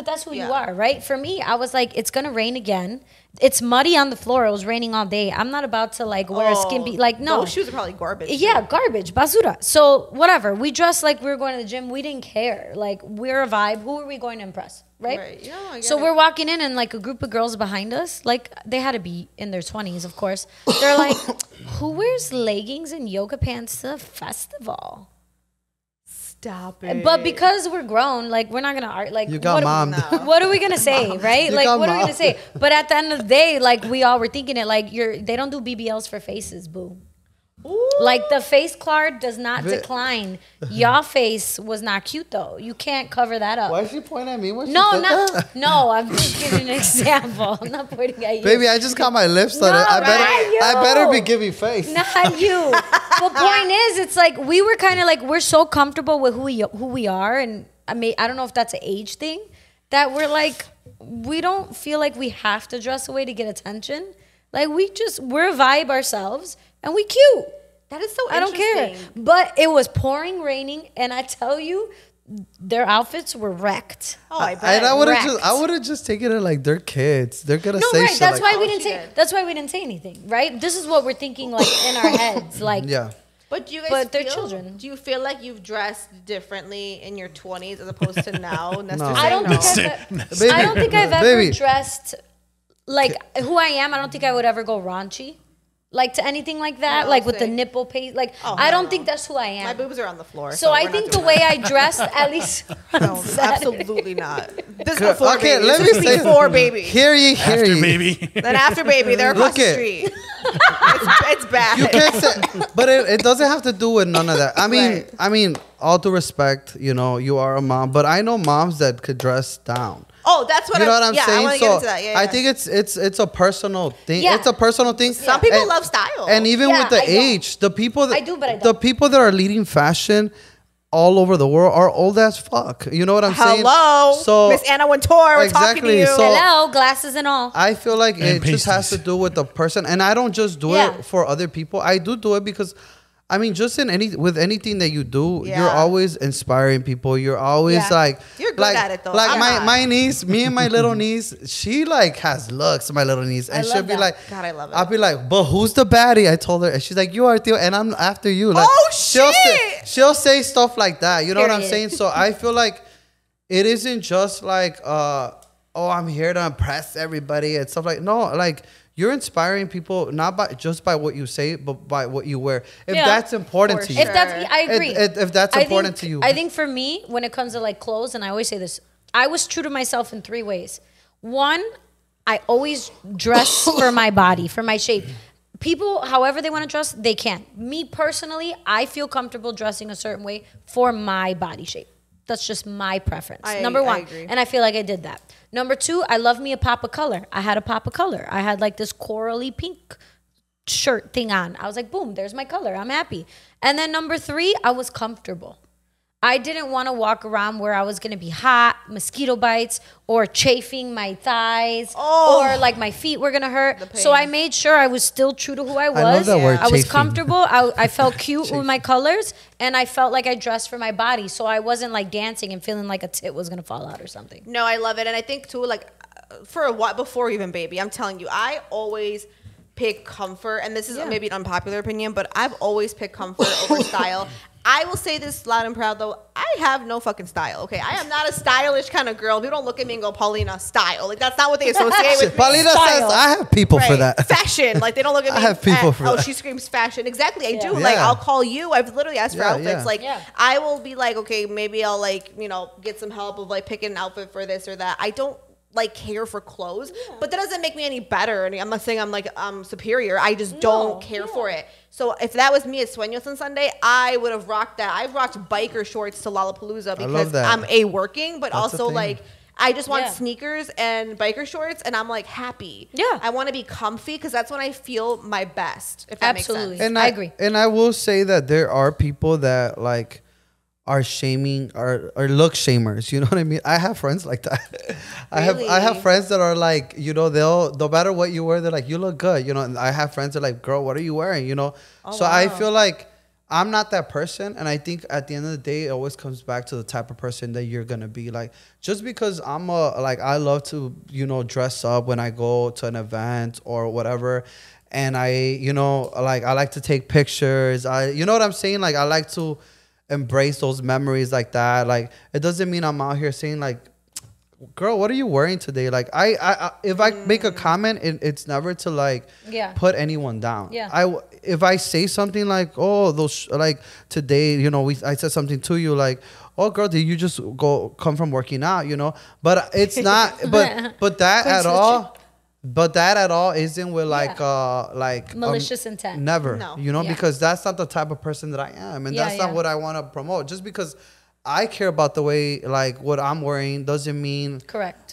[SPEAKER 3] that's who you
[SPEAKER 1] Yeah.
[SPEAKER 3] are, right? For me, I was like, it's gonna rain again. It's muddy on the floor. It was raining all day. I'm not about to like wear a skimpy like no.
[SPEAKER 1] Those shoes are probably garbage.
[SPEAKER 3] Yeah, garbage, basura. So whatever. We dressed like we were going to the gym. We didn't care. Like we're a vibe. Who are we going to impress, right?
[SPEAKER 1] Right. Yeah, I get
[SPEAKER 3] So
[SPEAKER 1] it.
[SPEAKER 3] we're walking in, and like a group of girls behind us, like they had to be in their 20s, of course. They're like, "Who wears leggings and yoga pants to the festival?"
[SPEAKER 1] Stop it.
[SPEAKER 3] But because we're grown, like we're not gonna art. Like
[SPEAKER 2] You got
[SPEAKER 3] what,
[SPEAKER 2] mommed.
[SPEAKER 3] what are we gonna say, right?
[SPEAKER 2] You
[SPEAKER 3] Like
[SPEAKER 2] got
[SPEAKER 3] what are we gonna
[SPEAKER 2] mommed.
[SPEAKER 3] say? But at the end of the day, like we all were thinking it. Like they don't do BBLs for faces, boo. Like the face card does not decline. Your face was not cute though. You can't cover that up.
[SPEAKER 2] Why is she pointing at me? When she
[SPEAKER 3] No,
[SPEAKER 2] said
[SPEAKER 3] not
[SPEAKER 2] that?
[SPEAKER 3] no. I'm just giving an example. I'm not pointing at you.
[SPEAKER 2] Baby, I just got my lips on
[SPEAKER 3] No,
[SPEAKER 2] it.
[SPEAKER 3] right,
[SPEAKER 2] I better be
[SPEAKER 3] you.
[SPEAKER 2] giving face.
[SPEAKER 3] Not you. But point is, it's like we were kind of like we're so comfortable with who we are, and I don't know if that's an age thing that we're like we don't feel like we have to dress away to get attention. Like we're a vibe ourselves, and we cute.
[SPEAKER 1] that is so
[SPEAKER 3] I don't care.
[SPEAKER 1] interesting.
[SPEAKER 3] But it was pouring, raining, and I tell you, their outfits were wrecked.
[SPEAKER 1] Oh, I bet.
[SPEAKER 2] And I
[SPEAKER 3] Wrecked.
[SPEAKER 2] would have just taken it like they're kids. They're gonna
[SPEAKER 3] No,
[SPEAKER 2] say
[SPEAKER 3] right.
[SPEAKER 2] shit
[SPEAKER 3] That's
[SPEAKER 2] like,
[SPEAKER 3] why we
[SPEAKER 1] Oh,
[SPEAKER 3] didn't
[SPEAKER 1] she
[SPEAKER 3] say.
[SPEAKER 1] did.
[SPEAKER 3] That's why we didn't say anything, right? This is what we're thinking, like in our heads, like.
[SPEAKER 2] yeah.
[SPEAKER 1] But do you guys
[SPEAKER 3] But they're
[SPEAKER 1] feel,
[SPEAKER 3] children.
[SPEAKER 1] Do you feel like you've dressed differently in your 20s as opposed to now? Nestor
[SPEAKER 2] No.
[SPEAKER 1] saying
[SPEAKER 3] I don't
[SPEAKER 1] no.
[SPEAKER 3] think I don't think I've ever
[SPEAKER 2] Baby.
[SPEAKER 3] dressed like who I am. I don't think I would ever go raunchy, like to anything like that,
[SPEAKER 1] No,
[SPEAKER 3] like with the
[SPEAKER 1] same.
[SPEAKER 3] nipple paste. Like
[SPEAKER 1] Oh,
[SPEAKER 3] I don't
[SPEAKER 1] no.
[SPEAKER 3] think that's who I am.
[SPEAKER 1] My boobs are on the floor.
[SPEAKER 3] so I
[SPEAKER 1] we're not
[SPEAKER 3] think the
[SPEAKER 1] doing
[SPEAKER 3] way
[SPEAKER 1] that.
[SPEAKER 3] I dressed, at least on
[SPEAKER 1] No,
[SPEAKER 3] Saturday.
[SPEAKER 1] absolutely not. This is before
[SPEAKER 2] Okay,
[SPEAKER 1] baby.
[SPEAKER 2] let
[SPEAKER 1] This
[SPEAKER 2] me
[SPEAKER 1] is
[SPEAKER 2] say
[SPEAKER 1] before baby.
[SPEAKER 2] Hear ye, hear
[SPEAKER 4] After
[SPEAKER 2] ye.
[SPEAKER 4] baby.
[SPEAKER 1] Then after baby, they're across
[SPEAKER 2] Look
[SPEAKER 1] the
[SPEAKER 2] it.
[SPEAKER 1] street. it's bad.
[SPEAKER 2] You can't say, but it doesn't have to do with none of that.
[SPEAKER 1] Right.
[SPEAKER 2] I mean, all due respect, you know, you are a mom, but I know moms that could dress down.
[SPEAKER 1] Oh, that's what
[SPEAKER 2] You know what I'm
[SPEAKER 1] yeah, I
[SPEAKER 2] saying?
[SPEAKER 1] want to get into that. Yeah,
[SPEAKER 2] I
[SPEAKER 1] yeah.
[SPEAKER 2] think it's a personal thing.
[SPEAKER 3] Yeah.
[SPEAKER 2] It's a personal thing.
[SPEAKER 1] Some people
[SPEAKER 2] And-
[SPEAKER 1] love style.
[SPEAKER 2] And even
[SPEAKER 3] Yeah,
[SPEAKER 2] with the
[SPEAKER 3] I don't.
[SPEAKER 2] age, the people that
[SPEAKER 3] I do, but I
[SPEAKER 2] the
[SPEAKER 3] don't.
[SPEAKER 2] people that are leading fashion all over the world are old as fuck. You know what I'm saying?
[SPEAKER 1] Hello,
[SPEAKER 2] So
[SPEAKER 1] Miss Anna Wintour. We're talking to
[SPEAKER 2] Exactly,
[SPEAKER 1] you.
[SPEAKER 2] so-
[SPEAKER 3] Hello, glasses and all.
[SPEAKER 2] I feel like
[SPEAKER 4] And
[SPEAKER 2] it just has to
[SPEAKER 4] pasties.
[SPEAKER 2] do with the person, and I don't just do
[SPEAKER 3] Yeah.
[SPEAKER 2] it for other people. I do it because, I mean, just with anything that you do,
[SPEAKER 1] Yeah.
[SPEAKER 2] you're always inspiring people. You're always
[SPEAKER 3] Yeah.
[SPEAKER 2] like,
[SPEAKER 1] You're good
[SPEAKER 2] like,
[SPEAKER 1] at it, though.
[SPEAKER 2] Like
[SPEAKER 1] I'm not.
[SPEAKER 2] my niece, me and my little niece, she like has looks. My little niece, and
[SPEAKER 3] I
[SPEAKER 2] she'll
[SPEAKER 3] love
[SPEAKER 2] be
[SPEAKER 3] that.
[SPEAKER 2] like,
[SPEAKER 1] God, I love it.
[SPEAKER 2] I'll be like, but who's the baddie? I told her, and she's like, you are Theo, and I'm after you. Like,
[SPEAKER 1] Oh,
[SPEAKER 2] she'll say,
[SPEAKER 1] shit!
[SPEAKER 2] she'll say stuff like that. You know what I'm
[SPEAKER 3] Period.
[SPEAKER 2] saying? So I feel like it isn't just like oh, I'm here to impress everybody and stuff like no, like you're inspiring people not by just by what you say, but by what you wear. If
[SPEAKER 3] Yeah.
[SPEAKER 2] that's important
[SPEAKER 1] For
[SPEAKER 2] to you,
[SPEAKER 3] If that's, I agree.
[SPEAKER 2] If that's important to you,
[SPEAKER 3] I think for me, when it comes to like clothes, and I always say this, I was true to myself in 3 ways. One, I always dress for my body, for my shape. People, however they want to dress, they can. Me personally, I feel comfortable dressing a certain way for my body shape. That's just my preference. Number
[SPEAKER 1] I
[SPEAKER 3] one.
[SPEAKER 1] agree.
[SPEAKER 3] And I feel like I did that. Number two, I love me a pop of color. I had a pop of color. I had like this corally pink shirt thing on. I was like, boom, there's my color. I'm happy. And then number three, I was comfortable. I didn't want to walk around where I was going to be hot, mosquito bites, or chafing my thighs, or like my feet were going to hurt. So I made sure I was still true to who I was.
[SPEAKER 2] love that word,
[SPEAKER 3] I was
[SPEAKER 2] chafing.
[SPEAKER 3] comfortable. I felt cute with my colors, and I felt like I dressed for my body. So I wasn't like dancing and feeling like a tit was going to fall out or something.
[SPEAKER 1] No, I love it, and I think too, like for a while before even baby, I'm telling you, I always pick comfort, and this is maybe an unpopular opinion, but I've always picked comfort over style. I will say this loud and proud though. I have no fucking style. Okay, I am not a stylish kind of girl. People don't look at me and go, Paulina, style. Like that's not what they associate with.
[SPEAKER 2] Paulina says I have people for that.
[SPEAKER 1] Fashion. Like they don't look at me.
[SPEAKER 2] I have people for that.
[SPEAKER 1] Oh, she screams fashion. Exactly, I do.
[SPEAKER 2] Yeah.
[SPEAKER 1] Like I'll call you. I've literally asked for outfits.
[SPEAKER 2] Yeah.
[SPEAKER 1] Like I will be like, okay, maybe I'll like get some help of like picking an outfit for this or that. I don't like care for clothes, but that doesn't make me any better. And I'm not saying I'm like superior. I just don't care for it. So if that was me at Suenos on Sunday, I would have rocked that. I've rocked biker shorts to Lollapalooza because I'm working, but also like I just want sneakers and biker shorts, and I'm like happy. Yeah, I want to be comfy because that's when I feel my best. If that makes sense.
[SPEAKER 2] And
[SPEAKER 3] I agree.
[SPEAKER 2] And I will say that there are people that like are shaming or look shamers. You know what I mean? I have friends like that.
[SPEAKER 1] Really?
[SPEAKER 2] I have friends that are like, they'll no matter what you wear, they're like, you look good. And I have friends that are like, girl, what are you wearing? So I feel like I'm not that person. And I think at the end of the day, it always comes back to the type of person that you're going to be. Like, just because I love to, dress up when I go to an event or whatever. And I like to take pictures. You know what I'm saying? Like, I like to embrace those memories like that. Like, it doesn't mean I'm out here saying like, girl, what are you wearing today? Like, if I make a comment, it's never to like put anyone down. If I say something like, oh, those like today, I said something to you like, oh, girl, did you just come from working out? But it's not. but that at all. But that at all isn't with like
[SPEAKER 3] malicious intent.
[SPEAKER 2] Never, because that's not the type of person that I am, and that's not what I want to promote. Just because I care about the way like what I'm wearing doesn't mean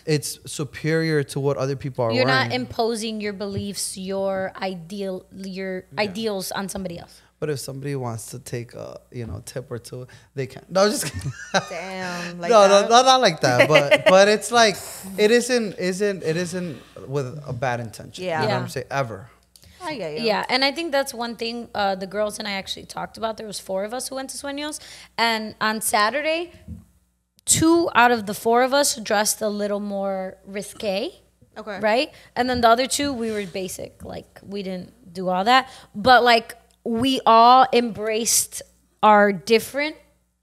[SPEAKER 2] it's superior to what other people are wearing.
[SPEAKER 3] You're not imposing your beliefs, your ideals on somebody else.
[SPEAKER 2] But if somebody wants to take a tip or two, they can. No, just kidding.
[SPEAKER 1] Damn.
[SPEAKER 2] Like no, not like that. But it's like it isn't with a bad intention. You know what I'm saying? Ever.
[SPEAKER 1] I get you.
[SPEAKER 3] Yeah, and I think that's one thing the girls and I actually talked about. There was 4 of us who went to Suenos, and on Saturday, 2 out of the 4 of us dressed a little more risque. Okay. Right? And then the other 2, we were basic. Like, we didn't do all that. But like, we all embraced our different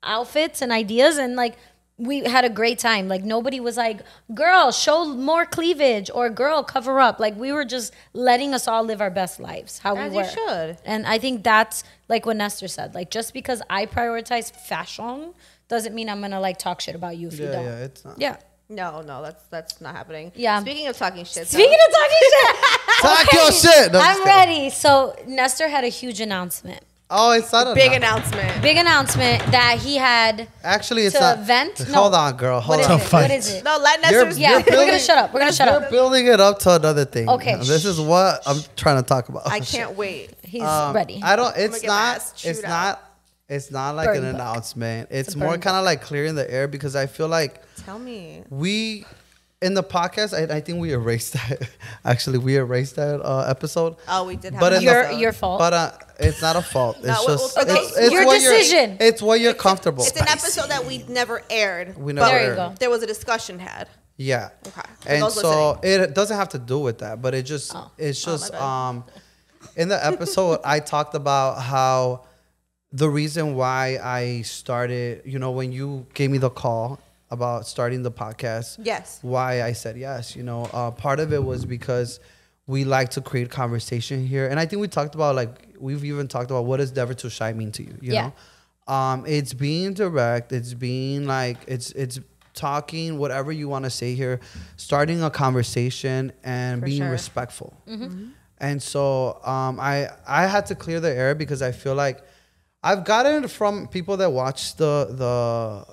[SPEAKER 3] outfits and ideas, and like we had a great time. Like, nobody was like, girl, show more cleavage, or girl, cover up. Like, we were just letting us all live our best lives how we were.
[SPEAKER 1] As you should.
[SPEAKER 3] And I think that's like what Nestor said. Like, just because I prioritize fashion doesn't mean I'm gonna like talk shit about you if you don't.
[SPEAKER 2] Yeah, it's not.
[SPEAKER 3] Yeah.
[SPEAKER 1] No, that's not happening.
[SPEAKER 3] Yeah.
[SPEAKER 1] Speaking of talking shit.
[SPEAKER 3] Talk
[SPEAKER 2] your shit. No,
[SPEAKER 3] I'm ready. So Nestor had a huge announcement.
[SPEAKER 2] Oh, it's not a
[SPEAKER 1] big announcement.
[SPEAKER 3] Big announcement that he had.
[SPEAKER 2] Actually, it's
[SPEAKER 3] to
[SPEAKER 2] not.
[SPEAKER 3] Vent.
[SPEAKER 2] Hold on, girl. Hold on.
[SPEAKER 3] What is it?
[SPEAKER 1] No, let Nestor.
[SPEAKER 3] Yeah, we're gonna shut up. We're gonna shut up.
[SPEAKER 2] You're building it up to another thing.
[SPEAKER 3] Okay.
[SPEAKER 2] This is what I'm trying to talk about.
[SPEAKER 1] I can't wait.
[SPEAKER 3] He's ready.
[SPEAKER 2] I don't. It's not. It's not like an announcement. It's more kind of like clearing the air, because I feel like.
[SPEAKER 1] Tell me.
[SPEAKER 2] In the podcast, I think we erased that. Actually, we erased that episode.
[SPEAKER 1] Oh, we did have
[SPEAKER 2] but
[SPEAKER 3] your fault.
[SPEAKER 2] But it's not a fault. It's just
[SPEAKER 3] it's your decision.
[SPEAKER 2] It's what you're comfortable.
[SPEAKER 1] It's an episode that we never aired.
[SPEAKER 2] We never
[SPEAKER 3] there
[SPEAKER 2] aired.
[SPEAKER 3] you go.
[SPEAKER 1] There was a discussion had.
[SPEAKER 2] Yeah.
[SPEAKER 1] Okay.
[SPEAKER 2] And so it doesn't have to do with that, but it's just in the episode I talked about how the reason why I started, when you gave me the call about starting the podcast.
[SPEAKER 1] Yes.
[SPEAKER 2] Why I said yes. Part of it was because we like to create conversation here. And I think we talked about, like, we've even talked about what does Never Too Shy mean to you, you know? It's being direct. It's being like, it's talking, whatever you want to say here, starting a conversation and being respectful. Mm-hmm. And so I had to clear the air because I feel like I've gotten from people that watch the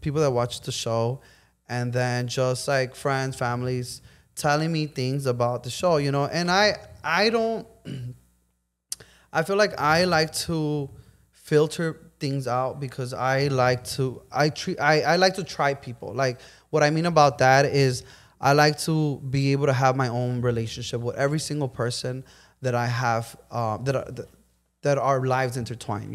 [SPEAKER 2] people that watch the show, and then just like friends, families telling me things about the show, and I feel like I like to filter things out because I like to try people. Like, what I mean about that is I like to be able to have my own relationship with every single person that I have that our lives intertwine,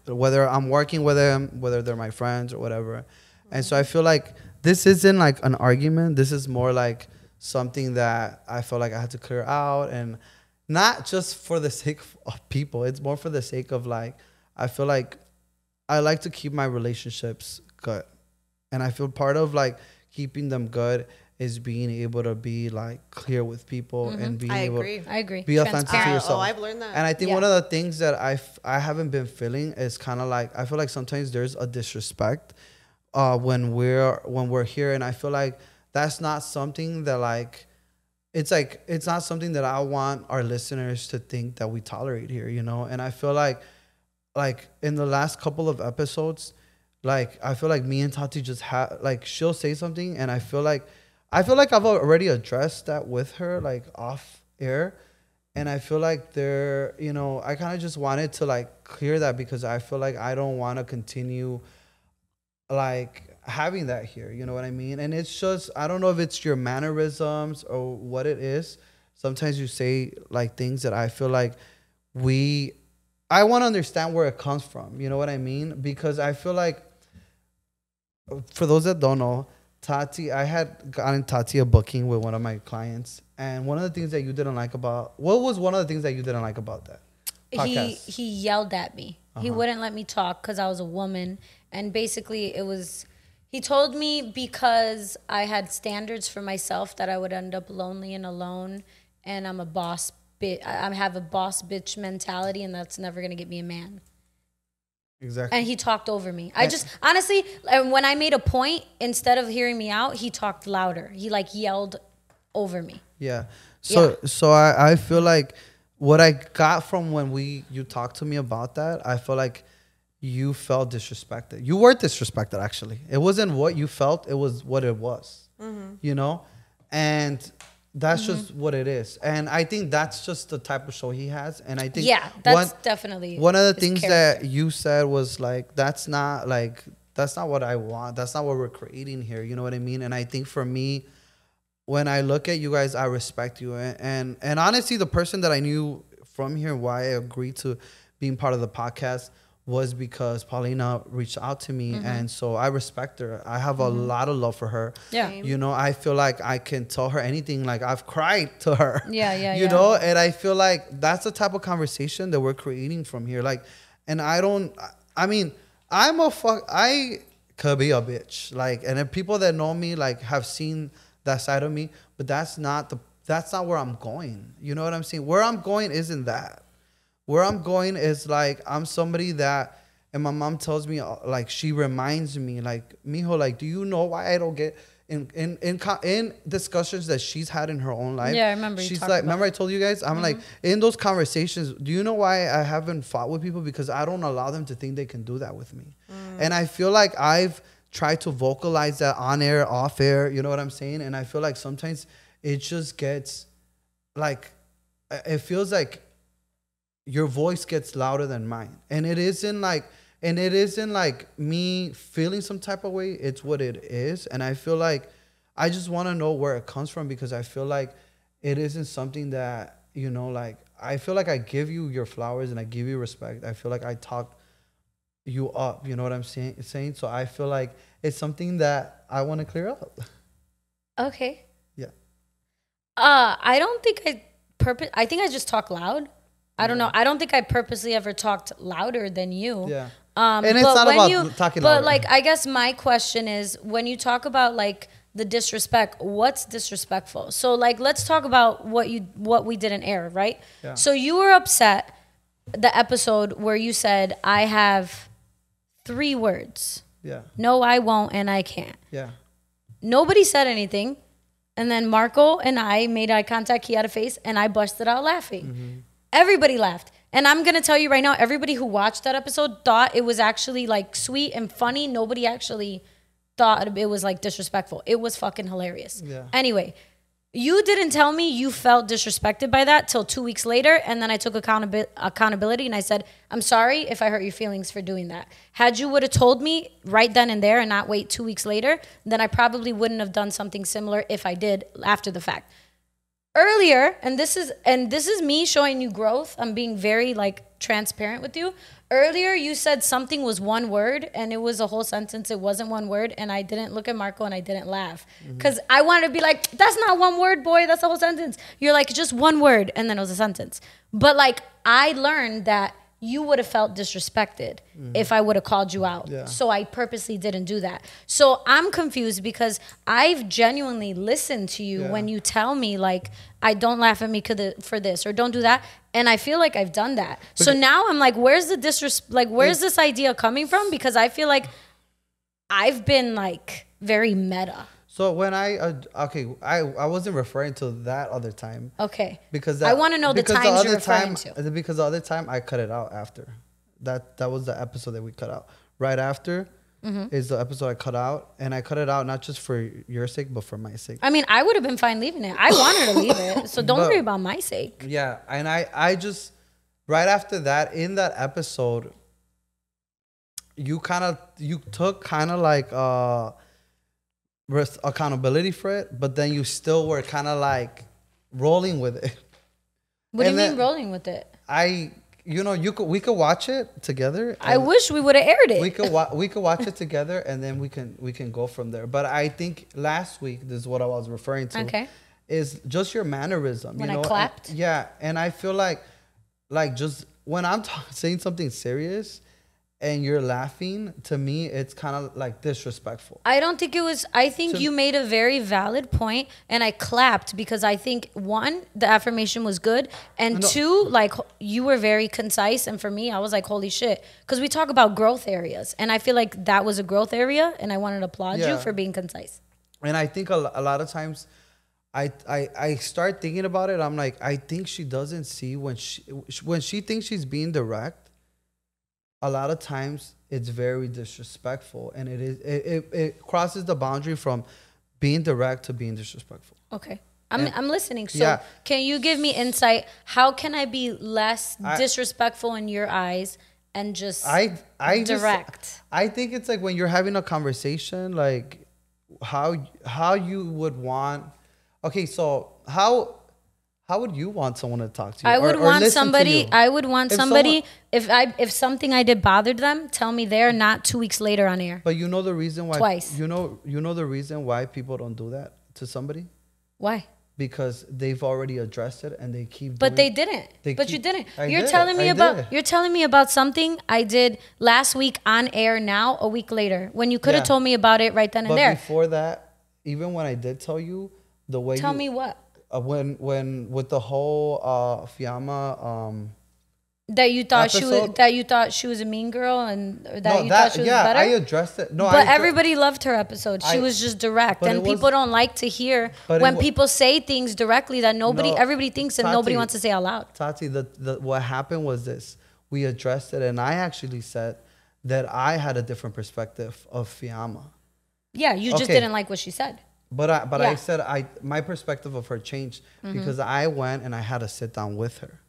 [SPEAKER 2] whether I'm working with them, whether they're my friends or whatever. And so I feel like this isn't like an argument. This is more like something that I feel like I had to clear out, and not just for the sake of people. It's more for the sake of like, I feel like I like to keep my relationships good. And I feel part of like keeping them good is being able to be like clear with people and being
[SPEAKER 1] I
[SPEAKER 2] able
[SPEAKER 3] agree.
[SPEAKER 2] be authentic to yourself.
[SPEAKER 1] Oh, I've learned that.
[SPEAKER 2] And I think
[SPEAKER 3] Yeah.
[SPEAKER 2] one of the things that I haven't been feeling is kind of like, I feel like sometimes there's a disrespect when we're here, and I feel like that's not something that like it's not something that I want our listeners to think that we tolerate here, you know. And I feel like in the last couple of episodes, like I feel like me and Tati just have like she'll say something, and I feel like I've already addressed that with her like off air, and I feel like there, you know, I kind of just wanted to like clear that because I feel like I don't want to continue like having that here, you know what I mean? And it's just, I don't know if it's your mannerisms or what it is. Sometimes you say like things that I feel like I want to understand where it comes from, you know what I mean? Because I feel like, for those that don't know, Tati, I had gotten Tati a booking with one of my clients, and one of the things that you didn't like about, what was one of the things that you didn't like about that podcast?
[SPEAKER 3] He yelled at me. He wouldn't let me talk because I was a woman. And basically he told me because I had standards for myself that I would end up lonely and alone, and I'm a boss bitch. I have a boss bitch mentality, and that's never going to get me a man.
[SPEAKER 2] Exactly.
[SPEAKER 3] And he talked over me. I just, honestly, when I made a point, instead of hearing me out, he talked louder. He like yelled over me.
[SPEAKER 2] Yeah. So I feel like what I got from when you talked to me about that, I feel like you felt disrespected. You were disrespected, actually. It wasn't what you felt, it was what it was. You know? And that's just what it is. And I think that's just the type of show he has. And I think
[SPEAKER 3] that's definitely
[SPEAKER 2] one of the
[SPEAKER 3] his
[SPEAKER 2] things
[SPEAKER 3] character.
[SPEAKER 2] that you said was like, that's not what I want. That's not what we're creating here. You know what I mean? And I think for me, when I look at you guys, I respect you. And honestly, the person that I knew from here, why I agreed to being part of the podcast, was because Paulina reached out to me, and so I respect her. I have a lot of love for her.
[SPEAKER 3] Yeah.
[SPEAKER 2] You know, I feel like I can tell her anything. Like I've cried to her.
[SPEAKER 3] Yeah.
[SPEAKER 2] You know, and I feel like that's the type of conversation that we're creating from here. Like, and I could be a bitch. Like, and then people that know me, like, have seen that side of me, but that's not where I'm going. You know what I'm saying? Where I'm going isn't that. Where I'm going is like, I'm somebody that, and my mom tells me, like, she reminds me, like, mijo, like, do you know why I don't get in discussions that she's had in her own life?
[SPEAKER 3] Yeah, I remember.
[SPEAKER 2] She's like, remember I told you guys? I'm like, in those conversations, do you know why I haven't fought with people? Because I don't allow them to think they can do that with me. And I feel like I've tried to vocalize that on air, off air, you know what I'm saying? And I feel like sometimes it just gets like, it feels like your voice gets louder than mine. And it isn't like me feeling some type of way. It's what it is. And I feel like I just want to know where it comes from, because I feel like it isn't something that, you know, like, I feel like I give you your flowers and I give you respect. I feel like I talk you up, you know what I'm saying? So I feel like it's something that I want to clear up.
[SPEAKER 3] Okay.
[SPEAKER 2] Yeah.
[SPEAKER 3] I don't think I think I just talk loud. I don't know. I don't think I purposely ever talked louder than you.
[SPEAKER 2] Yeah. And it's not about talking louder.
[SPEAKER 3] But like, I guess my question is, when you talk about like the disrespect, what's disrespectful? So like, let's talk about what we didn't air, right?
[SPEAKER 2] Yeah.
[SPEAKER 3] So you were upset the episode where you said, I have 3 words.
[SPEAKER 2] Yeah.
[SPEAKER 3] No, I won't, and I can't.
[SPEAKER 2] Yeah.
[SPEAKER 3] Nobody said anything. And then Marco and I made eye contact. He had a face, and I busted out laughing. Everybody laughed. And I'm going to tell you right now, everybody who watched that episode thought it was actually like sweet and funny. Nobody actually thought it was like disrespectful. It was fucking hilarious.
[SPEAKER 2] Yeah.
[SPEAKER 3] Anyway, you didn't tell me you felt disrespected by that till 2 weeks later. And then I took accountability and I said, I'm sorry if I hurt your feelings for doing that. Had you would have told me right then and there and not wait 2 weeks later, then I probably wouldn't have done something similar if I did after the fact. Earlier, and this is me showing you growth. I'm being very like transparent with you. Earlier, you said something was 1 word and it was a whole sentence. It wasn't 1 word, and I didn't look at Marco and I didn't laugh because I wanted to be like, that's not 1 word, boy. That's a whole sentence. You're like, just 1 word, and then it was a sentence. But like, I learned that you would have felt disrespected if I would have called you out.
[SPEAKER 2] Yeah.
[SPEAKER 3] So I purposely didn't do that. So I'm confused because I've genuinely listened to you when you tell me like, I don't laugh at me for this or don't do that. And I feel like I've done that. So now I'm like, where's the disrespect? Like, where's this idea coming from? Because I feel like I've been like very meta.
[SPEAKER 2] So when I wasn't referring to that other time.
[SPEAKER 3] Okay.
[SPEAKER 2] Because
[SPEAKER 3] I want to know the times you're referring to.
[SPEAKER 2] Because the other time I cut it out after. That was the episode that we cut out. Right after is the episode I cut out. And I cut it out not just for your sake, but for my sake.
[SPEAKER 3] I mean, I would have been fine leaving it. I wanted to leave it. So don't worry about my sake.
[SPEAKER 2] Yeah. And I just, right after that, in that episode, you took kind of like accountability for it, but then you still were kind of like rolling with it.
[SPEAKER 3] What do you mean rolling with it?
[SPEAKER 2] We could watch it together.
[SPEAKER 3] I wish we would have aired it.
[SPEAKER 2] We could watch it together, and then we can go from there. But I think last week, this is what I was referring to.
[SPEAKER 3] Okay.
[SPEAKER 2] Is just your mannerism.
[SPEAKER 3] When I clapped.
[SPEAKER 2] And I feel like just when I'm saying something serious, and you're laughing, to me, it's kind of like disrespectful. I
[SPEAKER 3] don't think it was. I think you made a very valid point, and I clapped because I think, one, the affirmation was good, and two, like, you were very concise, and for me, I was like, holy shit. Because we talk about growth areas, and I feel like that was a growth area, and I wanted to applaud you for being concise.
[SPEAKER 2] And I think a lot of times, I start thinking about it, I'm like, I think she doesn't see when she thinks she's being direct, a lot of times it's very disrespectful, and it crosses the boundary from being direct to being disrespectful.
[SPEAKER 3] Okay. I'm listening. So can you give me insight? How can I be less disrespectful in your eyes and just direct?
[SPEAKER 2] I think it's like when you're having a conversation, like how you would want. Okay, so how would you want someone to talk to you?
[SPEAKER 3] I would want somebody. If something I did bothered them, tell me there, not 2 weeks later on air.
[SPEAKER 2] But you know the reason why.
[SPEAKER 3] Twice.
[SPEAKER 2] You know the reason why people don't do that to somebody.
[SPEAKER 3] Why?
[SPEAKER 2] Because they've already addressed it and they keep.
[SPEAKER 3] But they didn't. You didn't. You're telling me about something I did last week on air. Now a week later, when you could have told me about it right then and there.
[SPEAKER 2] But before that, even when I did tell you the way.
[SPEAKER 3] Tell me what.
[SPEAKER 2] When with the whole Fiamma
[SPEAKER 3] that you thought she was a mean girl and that you thought she was better.
[SPEAKER 2] I addressed it.
[SPEAKER 3] But everybody loved her episode. She was just direct, and people don't like to hear when people say things directly that everybody thinks and nobody wants to say out loud.
[SPEAKER 2] Tati, what happened was this: we addressed it, and I actually said that I had a different perspective of Fiamma.
[SPEAKER 3] Yeah, you just didn't like what she said.
[SPEAKER 2] I said my perspective of her changed because I went and I had to sit down with her,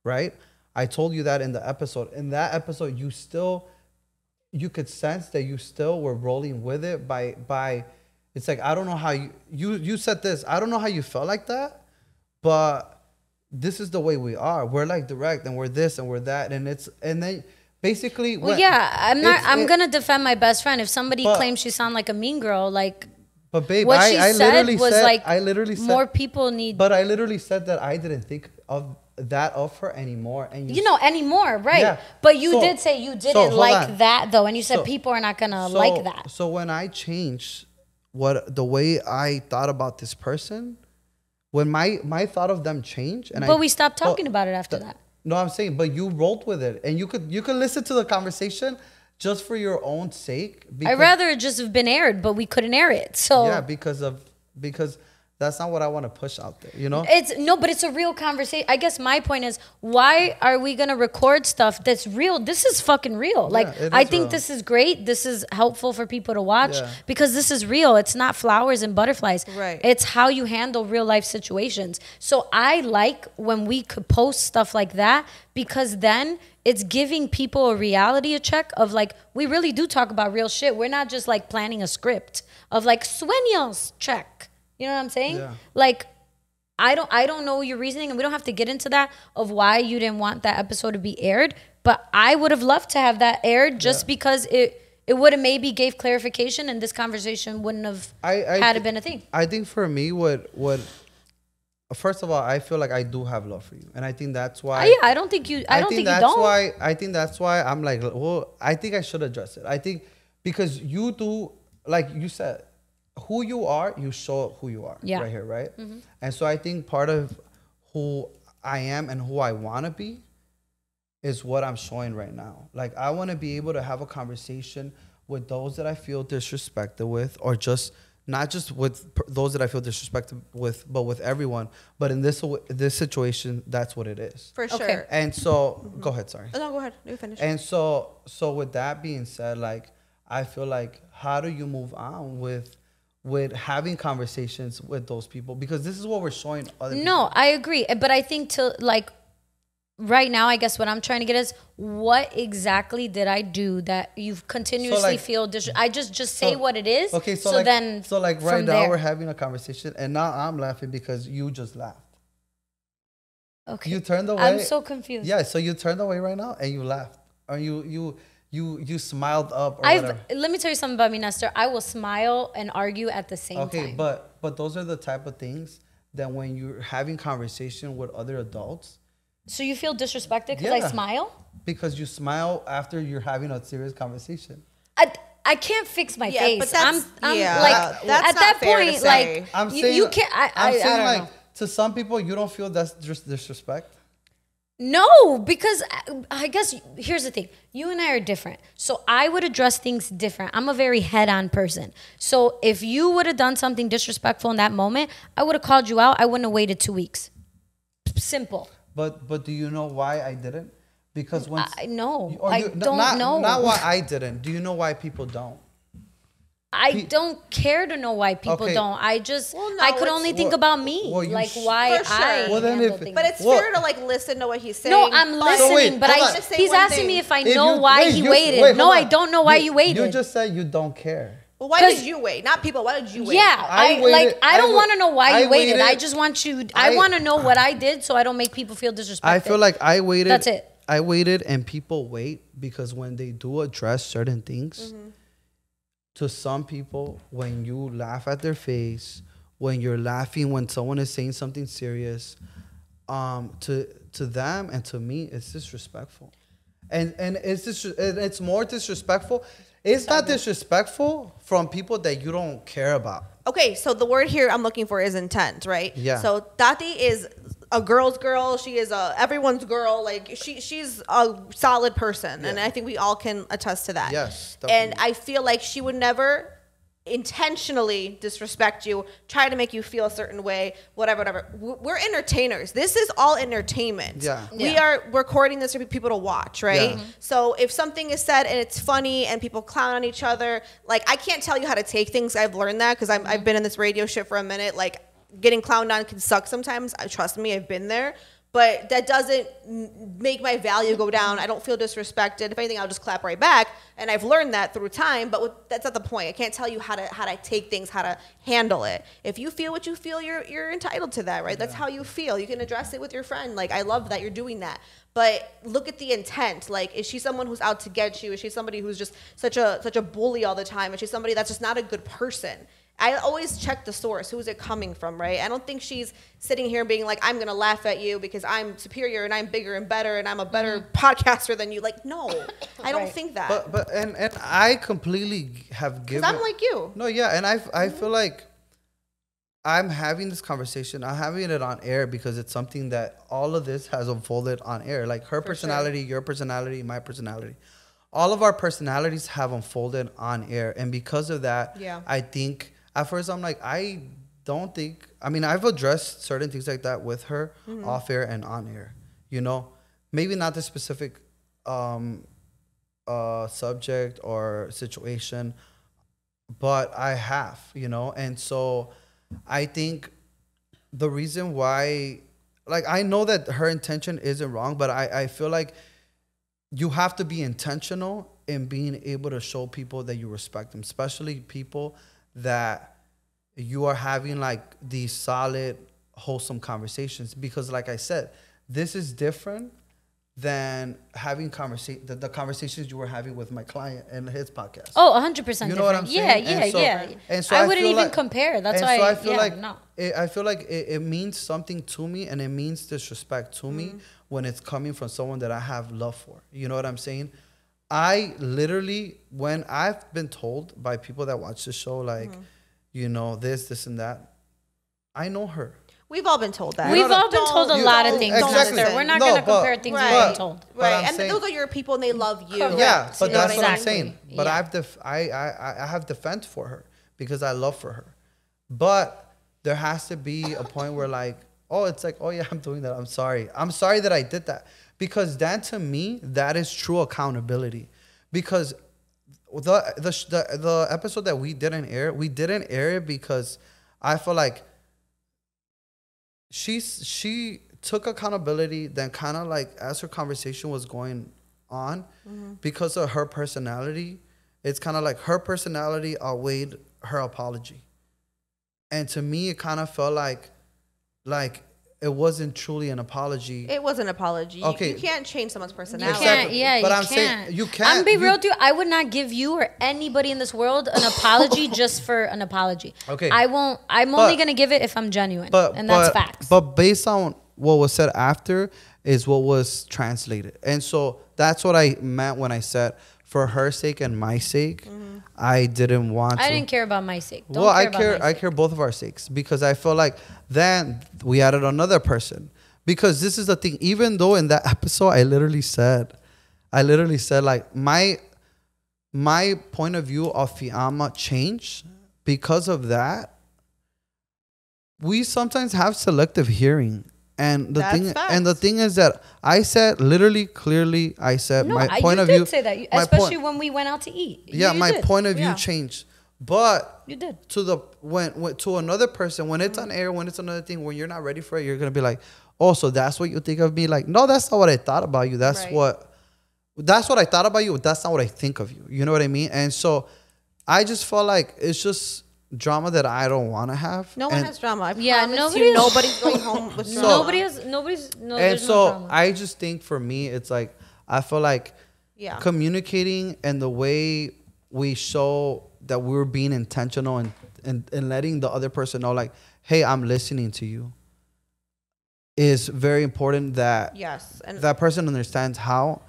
[SPEAKER 2] right? I told you that in the episode. In that episode, you could sense that you still were rolling with it by it's like, I don't know how you said this. I don't know how you felt like that, but this is the way we are. We're like direct and we're this and we're that. And then basically.
[SPEAKER 3] I'm going to defend my best friend. If somebody claims she sound like a mean girl, like.
[SPEAKER 2] But babe,
[SPEAKER 3] what she said was like more people need.
[SPEAKER 2] But I literally said that I didn't think of that of her anymore, and
[SPEAKER 3] anymore, right? Yeah. But you did say you didn't like that though, and you said people are not gonna like that.
[SPEAKER 2] So when I changed the way I thought about this person, when my thought of them changed,
[SPEAKER 3] we stopped talking about it after that.
[SPEAKER 2] No, I'm saying, but you rolled with it, and you could listen to the conversation. Just for your own sake.
[SPEAKER 3] I'd rather it just have been aired, but we couldn't air it. So
[SPEAKER 2] yeah, because that's not what I want to push out there, you know?
[SPEAKER 3] But it's a real conversation. I guess my point is, why are we going to record stuff that's real? This is fucking real. I think this is great. This is helpful for people to watch because this is real. It's not flowers and butterflies.
[SPEAKER 1] Right.
[SPEAKER 3] It's how you handle real life situations. So I like when we could post stuff like that because then it's giving people a reality check of like, we really do talk about real shit. We're not just like planning a script of like, Suenos, check. You know what I'm saying?
[SPEAKER 2] Yeah.
[SPEAKER 3] Like, I don't know your reasoning, and we don't have to get into that of why you didn't want that episode to be aired. But I would have loved to have that aired just because it would have maybe gave clarification, and this conversation wouldn't have been a thing.
[SPEAKER 2] I think for me, what first of all, I feel like I do have love for you, and I think that's why.
[SPEAKER 3] Yeah, I don't think you. I don't think you don't.
[SPEAKER 2] I think that's why I'm like, well, I think I should address it. I think because you do, like you said, who you are, you show who you are.
[SPEAKER 3] Yeah.
[SPEAKER 2] Right here, right. And so I think part of who I am and who I want to be is what I'm showing right now. Like, I want to be able to have a conversation with those that I feel disrespected with, or just not just with those that I feel disrespected with, but with everyone. But in this situation, that's what it is.
[SPEAKER 1] For sure.
[SPEAKER 3] Okay.
[SPEAKER 2] And so, go ahead, sorry.
[SPEAKER 1] No, go ahead. You finish.
[SPEAKER 2] And so with that being said, like, I feel like, how do you move on with having conversations with those people? Because this is what we're showing other people.
[SPEAKER 3] No, I agree. But I think right now, I guess what I'm trying to get is, what exactly did I do that you continuously feel I just say what it is.
[SPEAKER 2] Okay, so right now we're having a conversation, and now I'm laughing because you just laughed.
[SPEAKER 3] Okay.
[SPEAKER 2] You turned away.
[SPEAKER 3] I'm so confused.
[SPEAKER 2] Yeah, so you turned away right now and you laughed, or you smiled up, or whatever.
[SPEAKER 3] Let me tell you something about me, Nestor. I will smile and argue at the same time.
[SPEAKER 2] Okay, but those are the type of things that when you're having conversation with other adults.
[SPEAKER 3] So you feel disrespected because I smile?
[SPEAKER 2] Because you smile after you're having a serious conversation.
[SPEAKER 3] I can't fix my face.
[SPEAKER 1] But that's,
[SPEAKER 3] I'm
[SPEAKER 1] like, that's
[SPEAKER 3] at
[SPEAKER 1] not
[SPEAKER 3] that
[SPEAKER 1] fair to
[SPEAKER 3] point,
[SPEAKER 1] say.
[SPEAKER 3] like,
[SPEAKER 2] I'm saying,
[SPEAKER 3] you can't.
[SPEAKER 2] I'm saying,
[SPEAKER 3] I don't
[SPEAKER 2] like,
[SPEAKER 3] know.
[SPEAKER 2] to some people, you don't feel that's just disrespect.
[SPEAKER 3] No, because I guess here's the thing. You and I are different. So I would address things different. I'm a very head-on person. So if you would have done something disrespectful in that moment, I would have called you out. I wouldn't have waited 2 weeks. Simple.
[SPEAKER 2] But do you know why I didn't? Because when
[SPEAKER 3] I know. I don't know.
[SPEAKER 2] Not why I didn't. Do you know why people don't?
[SPEAKER 3] I don't care to know why people
[SPEAKER 2] Okay.
[SPEAKER 3] don't. I just,
[SPEAKER 1] Well, no,
[SPEAKER 3] I could only think about me.
[SPEAKER 2] well,
[SPEAKER 3] why
[SPEAKER 1] For sure.
[SPEAKER 3] I
[SPEAKER 2] Well, then
[SPEAKER 3] handle
[SPEAKER 2] if-
[SPEAKER 3] things.
[SPEAKER 1] But it's fair to like listen to what he's saying.
[SPEAKER 3] No, I'm listening,
[SPEAKER 2] wait,
[SPEAKER 3] but
[SPEAKER 2] hold
[SPEAKER 3] I,
[SPEAKER 2] on.
[SPEAKER 1] Just say
[SPEAKER 3] he's
[SPEAKER 1] one
[SPEAKER 3] asking
[SPEAKER 1] thing.
[SPEAKER 3] me if I
[SPEAKER 2] If
[SPEAKER 3] know
[SPEAKER 2] you-
[SPEAKER 3] why
[SPEAKER 2] wait,
[SPEAKER 3] he
[SPEAKER 2] you-
[SPEAKER 3] waited.
[SPEAKER 2] wait,
[SPEAKER 3] No,
[SPEAKER 2] hold
[SPEAKER 3] I
[SPEAKER 2] on.
[SPEAKER 3] don't know why you waited.
[SPEAKER 2] You just said you don't care.
[SPEAKER 1] Well, why
[SPEAKER 3] 'Cause-
[SPEAKER 1] did you wait? Not people. Why did you wait?
[SPEAKER 3] Yeah, I don't want to know why you waited. I just want you. I want to know what I did so I don't make people feel disrespected.
[SPEAKER 2] I feel like I waited.
[SPEAKER 3] That's it.
[SPEAKER 2] I waited, and people wait because when they do address certain things, to some people, when you laugh at their face, when you're laughing when someone is saying something serious, to them and to me, it's disrespectful, and it's more disrespectful. It's not disrespectful from people that you don't care about.
[SPEAKER 1] Okay, so the word here I'm looking for is intent, right?
[SPEAKER 2] Yeah.
[SPEAKER 1] So Tati is a girl's girl. She is everyone's girl. Like she's a solid person, and I think we all can attest to that.
[SPEAKER 2] Yes,
[SPEAKER 1] And
[SPEAKER 2] definitely.
[SPEAKER 1] I feel like she would never intentionally disrespect you, try to make you feel a certain way, whatever. We're entertainers. This is all entertainment.
[SPEAKER 2] Yeah.
[SPEAKER 1] We are recording this for people to watch, right?
[SPEAKER 2] Yeah.
[SPEAKER 1] So if something is said and it's funny and people clown on each other, like I can't tell you how to take things. I've learned that because I've been in this radio shit for a minute. Like getting clowned on can suck sometimes. Trust me, I've been there. But that doesn't make my value go down. I don't feel disrespected. If anything, I'll just clap right back. And I've learned that through time. But that's not the point. I can't tell you how to take things, how to handle it. If you feel what you feel, you're entitled to that, right? That's how you feel. You can address it with your friend. Like I love that you're doing that. But look at the intent. Like, is she someone who's out to get you? Is she somebody who's just such a bully all the time? Is she somebody that's just not a good person? I always check the source. Who is it coming from, right? I don't think she's sitting here being like, I'm going to laugh at you because I'm superior and I'm bigger and better and I'm a better podcaster than you. Like, no, I don't think that.
[SPEAKER 2] But I completely have given.
[SPEAKER 1] Because I'm like you.
[SPEAKER 2] No, yeah, and I feel like I'm having this conversation. I'm having it on air because it's something that all of this has unfolded on air. Like her personality, your personality, my personality. All of our personalities have unfolded on air. And because of that, I think at first I'm like, I don't think, I mean, I've addressed certain things like that with her off air and on air, you know, maybe not the specific subject or situation, but I have, you know, and so I think the reason why, like, I know that her intention isn't wrong, but I feel like you have to be intentional in being able to show people that you respect them, especially people that you are having like these solid, wholesome conversations. Because like I said, this is different than having the conversations you were having with my client and his podcast.
[SPEAKER 3] Oh, 100%.
[SPEAKER 2] You know what I'm saying?
[SPEAKER 3] Yeah.
[SPEAKER 2] And so
[SPEAKER 3] I wouldn't
[SPEAKER 2] feel
[SPEAKER 3] even
[SPEAKER 2] like,
[SPEAKER 3] compare. That's
[SPEAKER 2] and
[SPEAKER 3] why
[SPEAKER 2] so I feel like
[SPEAKER 3] no.
[SPEAKER 2] I feel like it means something to me, and it means disrespect to me when it's coming from someone that I have love for. You know what I'm saying? I literally, when I've been told by people that watch the show, like, you know, this and that, I know her.
[SPEAKER 1] We've all been told that.
[SPEAKER 3] We've all been told a lot of things,
[SPEAKER 2] exactly.
[SPEAKER 3] Nestor. We're not going to compare things we've been told.
[SPEAKER 1] Right, and those are your people, and they love you.
[SPEAKER 2] Yeah, but that's what I'm
[SPEAKER 3] Exactly.
[SPEAKER 2] saying. But I have defense for her because I love for her. But there has to be a point where like, oh, it's like, oh yeah, I'm doing that. I'm sorry that I did that. Because that, to me, that is true accountability. Because the episode that we didn't air it because I feel like she took accountability, then kind of like as her conversation was going on, because of her personality, it's kind of like her personality outweighed her apology. And to me, it kind of felt like it wasn't truly an apology.
[SPEAKER 1] It was an apology.
[SPEAKER 2] Okay.
[SPEAKER 1] You can't change someone's personality.
[SPEAKER 3] You can't, yeah,
[SPEAKER 2] But
[SPEAKER 3] you
[SPEAKER 2] I'm
[SPEAKER 3] can't.
[SPEAKER 2] saying you can't.
[SPEAKER 3] I'm gonna be real with you. I would not give you or anybody in this world an apology just for an apology.
[SPEAKER 2] Okay.
[SPEAKER 3] I won't. I'm only gonna give it if I'm genuine, and that's facts.
[SPEAKER 2] But based on what was said after is what was translated, and so that's what I meant when I said for her sake and my sake, I didn't want to.
[SPEAKER 3] I didn't care about my sake. Don't
[SPEAKER 2] Well,
[SPEAKER 3] care about my
[SPEAKER 2] I
[SPEAKER 3] sake.
[SPEAKER 2] care both of our sakes because I feel like then we added another person. Because this is the thing, even though in that episode I literally said like my point of view of Fiamma changed because of that. We sometimes have selective hearing. And the thing is that I said literally clearly I said
[SPEAKER 3] No,
[SPEAKER 2] my point
[SPEAKER 3] you
[SPEAKER 2] of view.
[SPEAKER 3] did say that, especially when we went out to eat.
[SPEAKER 2] Yeah, my
[SPEAKER 3] did.
[SPEAKER 2] point of view
[SPEAKER 3] Yeah.
[SPEAKER 2] changed. But
[SPEAKER 3] You did.
[SPEAKER 2] to the when to another person, when it's on air, when it's another thing, when you're not ready for it, you're gonna be like, oh, so that's what you think of me? Like, no, that's not what I thought about you. That's
[SPEAKER 1] Right.
[SPEAKER 2] what I thought about you. That's not what I think of you. You know what I mean? And so I just felt like it's just drama that I don't want to have.
[SPEAKER 1] No one
[SPEAKER 2] And-
[SPEAKER 1] has drama. I
[SPEAKER 3] Yeah,
[SPEAKER 1] promise you, nobody's going home with drama.
[SPEAKER 3] Nobody's. No,
[SPEAKER 2] and
[SPEAKER 3] there's
[SPEAKER 2] so
[SPEAKER 3] no drama.
[SPEAKER 2] I just think for me, it's like I feel like
[SPEAKER 1] Yeah.
[SPEAKER 2] communicating and the way we show that we're being intentional and letting the other person know, like, hey, I'm listening to you, is very important. That
[SPEAKER 1] Yes. And
[SPEAKER 2] that person understands how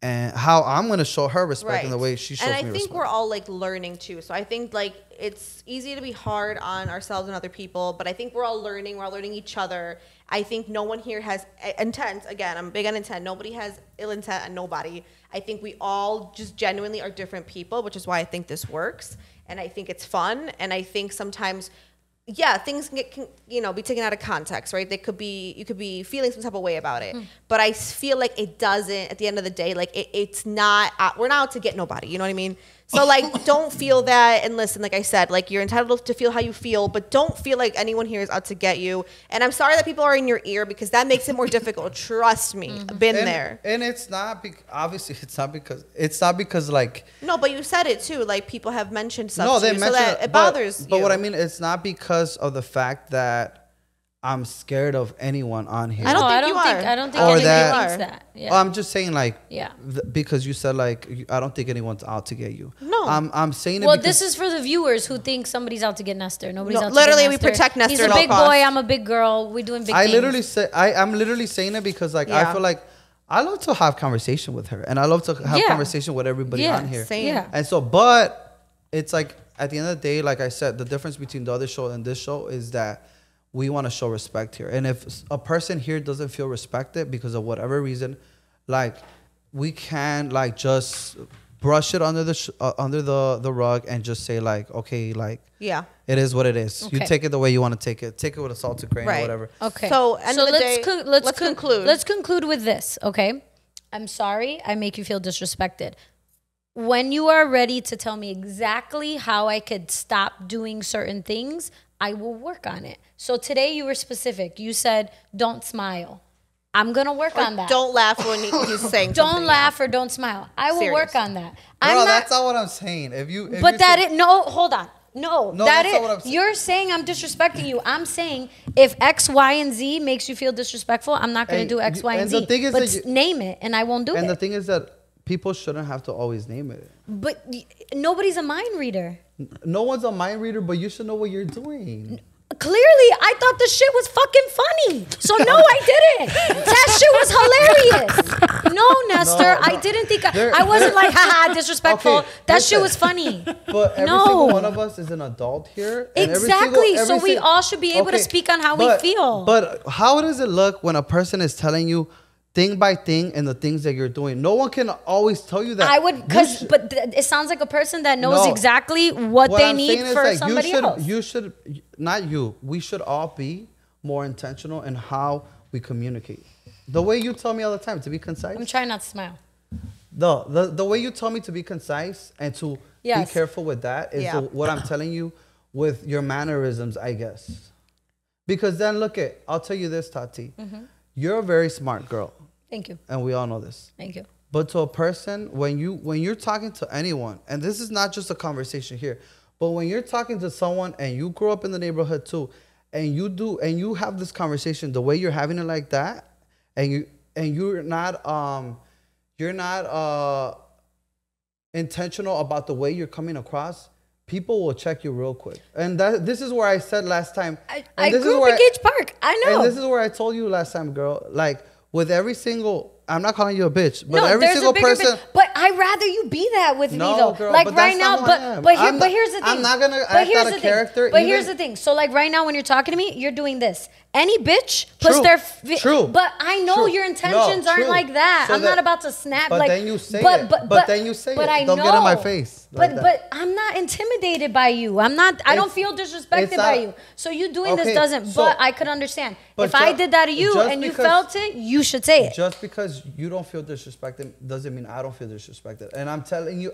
[SPEAKER 2] I'm going to show her respect in the way she shows me
[SPEAKER 1] And I think
[SPEAKER 2] respect.
[SPEAKER 1] we're all like learning too. So I think like it's easy to be hard on ourselves and other people, but I think we're all learning. We're all learning each other. I think no one here has intent. Again, I'm big on intent. Nobody has ill intent on nobody. I think we all just genuinely are different people, which is why I think this works. And I think it's fun. And I think sometimes, yeah, things can be taken out of context, right? You could be feeling some type of way about it. But I feel like it doesn't, at the end of the day, like it's not, we're not out to get nobody, you know what I mean? So like, don't feel that. And listen, like I said, like you're entitled to feel how you feel, but don't feel like anyone here is out to get you. And I'm sorry that people are in your ear because that makes it more difficult. Trust me, I've been there.
[SPEAKER 2] And it's not, obviously it's not because like.
[SPEAKER 1] No, but you said it too. Like people have mentioned stuff
[SPEAKER 2] No,
[SPEAKER 1] to
[SPEAKER 2] they
[SPEAKER 1] you,
[SPEAKER 2] mentioned
[SPEAKER 1] so that it bothers you.
[SPEAKER 2] But what I mean, it's not because of the fact that I'm scared of anyone on here.
[SPEAKER 1] I don't think you are.
[SPEAKER 3] I don't think
[SPEAKER 2] Or
[SPEAKER 3] anybody
[SPEAKER 2] that-
[SPEAKER 3] thinks that. Yeah.
[SPEAKER 2] I'm just saying, like,
[SPEAKER 3] Yeah.
[SPEAKER 2] Because you said like I don't think anyone's out to get you.
[SPEAKER 1] No.
[SPEAKER 2] I'm saying it.
[SPEAKER 3] Well,
[SPEAKER 2] because
[SPEAKER 3] this is for the viewers who think somebody's out to get Nestor. Nobody's
[SPEAKER 1] No,
[SPEAKER 3] out
[SPEAKER 1] literally,
[SPEAKER 3] to
[SPEAKER 1] we
[SPEAKER 3] get Nestor.
[SPEAKER 1] protect Nestor
[SPEAKER 3] He's
[SPEAKER 1] at
[SPEAKER 3] a
[SPEAKER 1] all
[SPEAKER 3] big
[SPEAKER 1] costs.
[SPEAKER 3] boy. I'm a big girl. We're doing big things.
[SPEAKER 2] I'm literally saying it because like I
[SPEAKER 1] Yeah.
[SPEAKER 2] feel like I love to have conversation with her, and I love to have
[SPEAKER 3] Yeah.
[SPEAKER 2] conversation with everybody
[SPEAKER 3] Yeah,
[SPEAKER 2] on here.
[SPEAKER 1] same.
[SPEAKER 3] Yeah.
[SPEAKER 2] And so, but it's like at the end of the day, like I said, the difference between the other show and this show is that we want to show respect here. And if a person here doesn't feel respected because of whatever reason, like we can like just brush it under the rug and just say like, okay, like
[SPEAKER 1] Yeah.
[SPEAKER 2] it is what it is. You
[SPEAKER 3] Okay.
[SPEAKER 2] take it the way you want to take it. Take it with a salted grain or whatever.
[SPEAKER 3] Okay.
[SPEAKER 1] So, end of the day, let's conclude.
[SPEAKER 3] Let's conclude with this, okay? I'm sorry I make you feel disrespected. When you are ready to tell me exactly how I could stop doing certain things, I will work on it. So today you were specific. You said, don't smile. I'm going to work on that.
[SPEAKER 1] Don't laugh when he's saying
[SPEAKER 3] Don't
[SPEAKER 1] something.
[SPEAKER 3] laugh or don't smile. I will
[SPEAKER 1] Serious.
[SPEAKER 3] work on that.
[SPEAKER 2] No, that's not what I'm saying. If you
[SPEAKER 3] But that it no, hold on. No,
[SPEAKER 2] that's not what I'm saying.
[SPEAKER 3] You're saying I'm disrespecting you. I'm saying if X, Y, and Z makes you feel disrespectful, I'm not going to do X, Y, and Z.
[SPEAKER 2] The thing is
[SPEAKER 3] but name it, and I won't do it.
[SPEAKER 2] And the thing is that people shouldn't have to always name it.
[SPEAKER 3] But nobody's a mind reader.
[SPEAKER 2] No one's a mind reader, but you should know what you're doing.
[SPEAKER 3] Clearly, I thought the shit was fucking funny. So no, I didn't. That shit was hilarious. No, Nestor, I didn't think I wasn't like, haha, disrespectful.
[SPEAKER 2] Okay,
[SPEAKER 3] that
[SPEAKER 2] listen.
[SPEAKER 3] shit was funny.
[SPEAKER 2] But every single one of us is an adult here. And
[SPEAKER 3] Exactly. So we all should be able to speak on how we feel.
[SPEAKER 2] But how does it look when a person is telling you thing by thing and the things that you're doing? No one can always tell you that.
[SPEAKER 3] I would, but it sounds like a person that knows exactly what they need for somebody else.
[SPEAKER 2] You should, not you. We should all be more intentional in how we communicate. The way you tell me all the time to be concise.
[SPEAKER 3] I'm trying not to smile.
[SPEAKER 2] The way you tell me to be concise and to be careful with that is what I'm telling you with your mannerisms, I guess. Because then I'll tell you this, Tati. You're a very smart girl.
[SPEAKER 3] Thank you.
[SPEAKER 2] And we all know this.
[SPEAKER 3] Thank you.
[SPEAKER 2] But to a person, when you're talking to anyone, and this is not just a conversation here, but when you're talking to someone and you grew up in the neighborhood too, and you have this conversation the way you're having it like that, and you're not intentional about the way you're coming across, people will check you real quick. And this is where I said last time.
[SPEAKER 3] I grew up in Gage Park. I know.
[SPEAKER 2] And this is where I told you last time, girl. Like with every single, I'm not calling you a bitch, but every single person.
[SPEAKER 3] But I'd rather you be that with me though.
[SPEAKER 2] Girl,
[SPEAKER 3] like
[SPEAKER 2] but
[SPEAKER 3] right now, but here's the thing.
[SPEAKER 2] I'm not gonna act out a character.
[SPEAKER 3] But here's the thing. So like right now when you're talking to me, you're doing this. Any bitch puts their
[SPEAKER 2] true.
[SPEAKER 3] But I know your intentions aren't like that. I'm not about to snap.
[SPEAKER 2] But
[SPEAKER 3] like,
[SPEAKER 2] then you say it. But then you say it.
[SPEAKER 3] I know.
[SPEAKER 2] Don't get in my face.
[SPEAKER 3] But I'm not intimidated by you. I don't feel disrespected by you. So you doing this doesn't. But I could understand. If I did that to you and you felt it, you should say it.
[SPEAKER 2] Just because you don't feel disrespected doesn't mean I don't feel disrespected. And I'm telling you,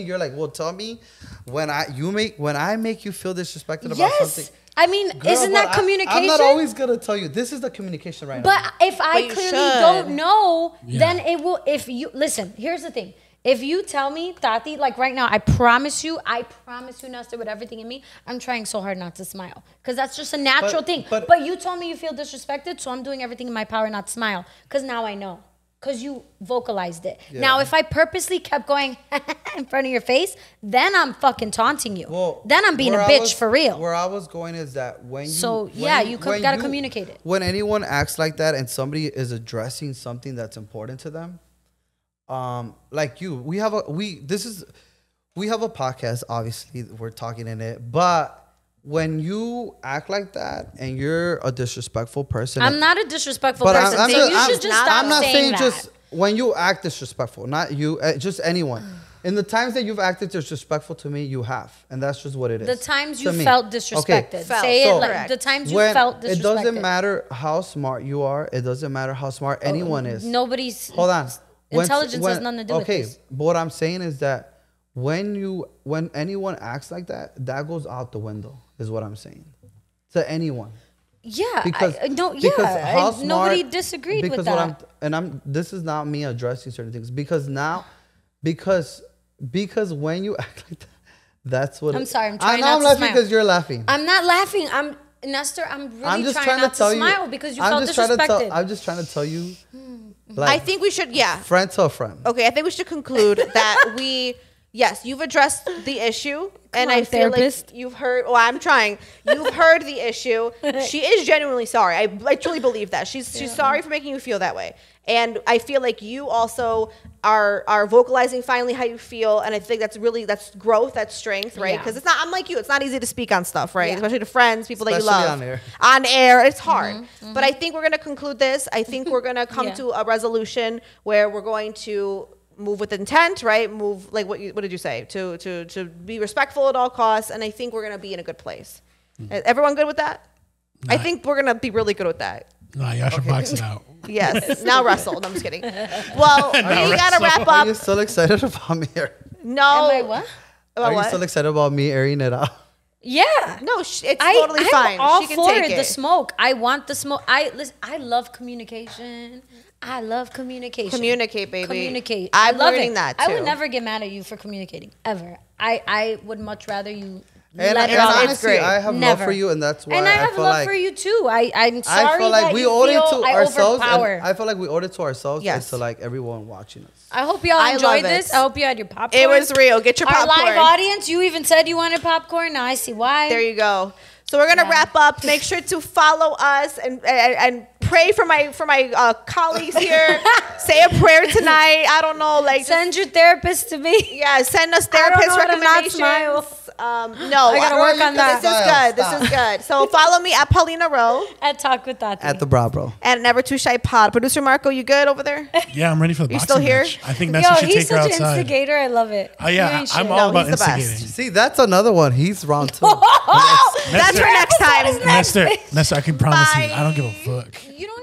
[SPEAKER 2] you're like, well, tell me when I make you feel disrespected about something.
[SPEAKER 3] I mean, girl, isn't that communication?
[SPEAKER 2] I'm not always gonna tell you. This is the communication right now.
[SPEAKER 3] But if I clearly don't know, then it will. If you listen, here's the thing. If you tell me, Tati, like right now, I promise you, Nestor, with everything in me, I'm trying so hard not to smile. Because that's just a natural thing. But you told me you feel disrespected, so I'm doing everything in my power not to smile. Because now I know. Because you vocalized it. Yeah. Now, if I purposely kept going in front of your face, then I'm fucking taunting you. Well, then I'm being a bitch for real.
[SPEAKER 2] Where I was going is that when
[SPEAKER 3] you gotta communicate it.
[SPEAKER 2] When anyone acts like that and somebody is addressing something that's important to them, like you, we have a podcast. Obviously, we're talking in it, but when you act like that and you're a disrespectful person,
[SPEAKER 3] I'm not a disrespectful person. You should just stop
[SPEAKER 2] I'm not saying
[SPEAKER 3] that.
[SPEAKER 2] Just when you act disrespectful, not you, just anyone. In the times that you've acted disrespectful to me, you have, and that's just what it is.
[SPEAKER 3] The times you felt disrespected. Say it like the times you felt disrespected.
[SPEAKER 2] It doesn't matter how smart you are. It doesn't matter how smart anyone is.
[SPEAKER 3] Nobody's.
[SPEAKER 2] Hold on.
[SPEAKER 3] Intelligence has nothing to do with this.
[SPEAKER 2] Okay, but what I'm saying is that when anyone acts like that, that goes out the window. Is what I'm saying to anyone.
[SPEAKER 3] Yeah,
[SPEAKER 2] because
[SPEAKER 3] nobody disagreed with that.
[SPEAKER 2] This is not me addressing certain things because when you act like that, that's what.
[SPEAKER 3] I'm sorry. I'm trying not to smile.
[SPEAKER 2] I'm laughing because you're laughing.
[SPEAKER 3] I'm not laughing. Nestor, I'm really trying not to smile because you felt disrespected.
[SPEAKER 2] I'm just trying to tell you.
[SPEAKER 1] I think we should,
[SPEAKER 2] friend to a friend.
[SPEAKER 1] Okay, I think we should conclude that yes, you've addressed the issue, and I feel like you've heard. Well, I'm trying. You've heard the issue. She is genuinely sorry. I truly believe that she's sorry for making you feel that way, and I feel like you also are vocalizing finally how you feel, and I think that's growth, that's strength, right? Because it's not. I'm like you. It's not easy to speak on stuff, right? Especially to friends, people that you love. On air, it's hard. But I think we're gonna conclude this. I think we're gonna come to a resolution where we're going to move with intent, right? Move like what did you say? To be respectful at all costs, and I think we're gonna be in a good place. Everyone good with that? I think we're gonna be really good with that.
[SPEAKER 4] Nah, y'all should box it out.
[SPEAKER 1] Yes. Now wrestle. No, I'm just kidding. Well, we gotta wrap up.
[SPEAKER 2] Are you still excited about me?
[SPEAKER 1] No.
[SPEAKER 3] Am I what?
[SPEAKER 2] Are you still excited about me airing it out?
[SPEAKER 3] Yeah.
[SPEAKER 1] No, it's totally fine.
[SPEAKER 3] I'm all
[SPEAKER 1] she can
[SPEAKER 3] for
[SPEAKER 1] take
[SPEAKER 3] the smoke. I want the smoke. I love communication. I love communication.
[SPEAKER 1] Communicate, baby.
[SPEAKER 3] Communicate.
[SPEAKER 1] I'm learning that too.
[SPEAKER 3] I would never get mad at you for communicating ever. I would much rather you
[SPEAKER 2] And
[SPEAKER 3] let it all out.
[SPEAKER 2] honestly, I have love for you, and that's why
[SPEAKER 3] and I have
[SPEAKER 2] feel
[SPEAKER 3] love
[SPEAKER 2] like
[SPEAKER 3] for you too. I'm sorry
[SPEAKER 2] I feel like
[SPEAKER 3] that
[SPEAKER 2] we
[SPEAKER 3] you
[SPEAKER 2] owed it
[SPEAKER 3] feel
[SPEAKER 2] to
[SPEAKER 3] I
[SPEAKER 2] ourselves.
[SPEAKER 3] overpower.
[SPEAKER 2] And I feel like we owed it to ourselves
[SPEAKER 1] Yes.
[SPEAKER 2] and to like everyone watching us.
[SPEAKER 3] I hope y'all
[SPEAKER 1] I
[SPEAKER 3] enjoyed
[SPEAKER 1] love
[SPEAKER 3] this.
[SPEAKER 1] it.
[SPEAKER 3] I hope you had your popcorn.
[SPEAKER 1] It was real. Get your
[SPEAKER 3] Our
[SPEAKER 1] popcorn.
[SPEAKER 3] live audience, you even said you wanted popcorn. Now I see why.
[SPEAKER 1] There you go. So we're gonna wrap up. Make sure to follow us and pray for my colleagues here. Say a prayer tonight. I don't know, like
[SPEAKER 3] Send your therapist to me.
[SPEAKER 1] yeah, send us
[SPEAKER 3] I don't
[SPEAKER 1] therapist
[SPEAKER 3] know how to not
[SPEAKER 1] recommendations.
[SPEAKER 3] smile.
[SPEAKER 1] No,
[SPEAKER 3] I gotta work on that.
[SPEAKER 1] This is good. This is good. So follow me at Paulina Rowe
[SPEAKER 3] At Talk with Tati.
[SPEAKER 2] At the Bra Bro.
[SPEAKER 1] and Never Too Shy Pod. Producer Marco, you good over there?
[SPEAKER 4] Yeah, I'm ready for the
[SPEAKER 1] You
[SPEAKER 4] boxing
[SPEAKER 1] still here?
[SPEAKER 4] match. I think Nestor should
[SPEAKER 3] he's
[SPEAKER 4] take her
[SPEAKER 3] such an
[SPEAKER 4] outside.
[SPEAKER 3] instigator. I love it.
[SPEAKER 4] Oh yeah,
[SPEAKER 3] You ain't
[SPEAKER 4] I'm
[SPEAKER 3] shit.
[SPEAKER 4] all
[SPEAKER 1] No,
[SPEAKER 4] about
[SPEAKER 1] he's the best.
[SPEAKER 4] instigating.
[SPEAKER 2] See, that's another one. He's round 2.
[SPEAKER 1] That's for next time.
[SPEAKER 4] Nestor, I can promise
[SPEAKER 1] Bye.
[SPEAKER 4] you, I don't give a fuck.
[SPEAKER 3] You don't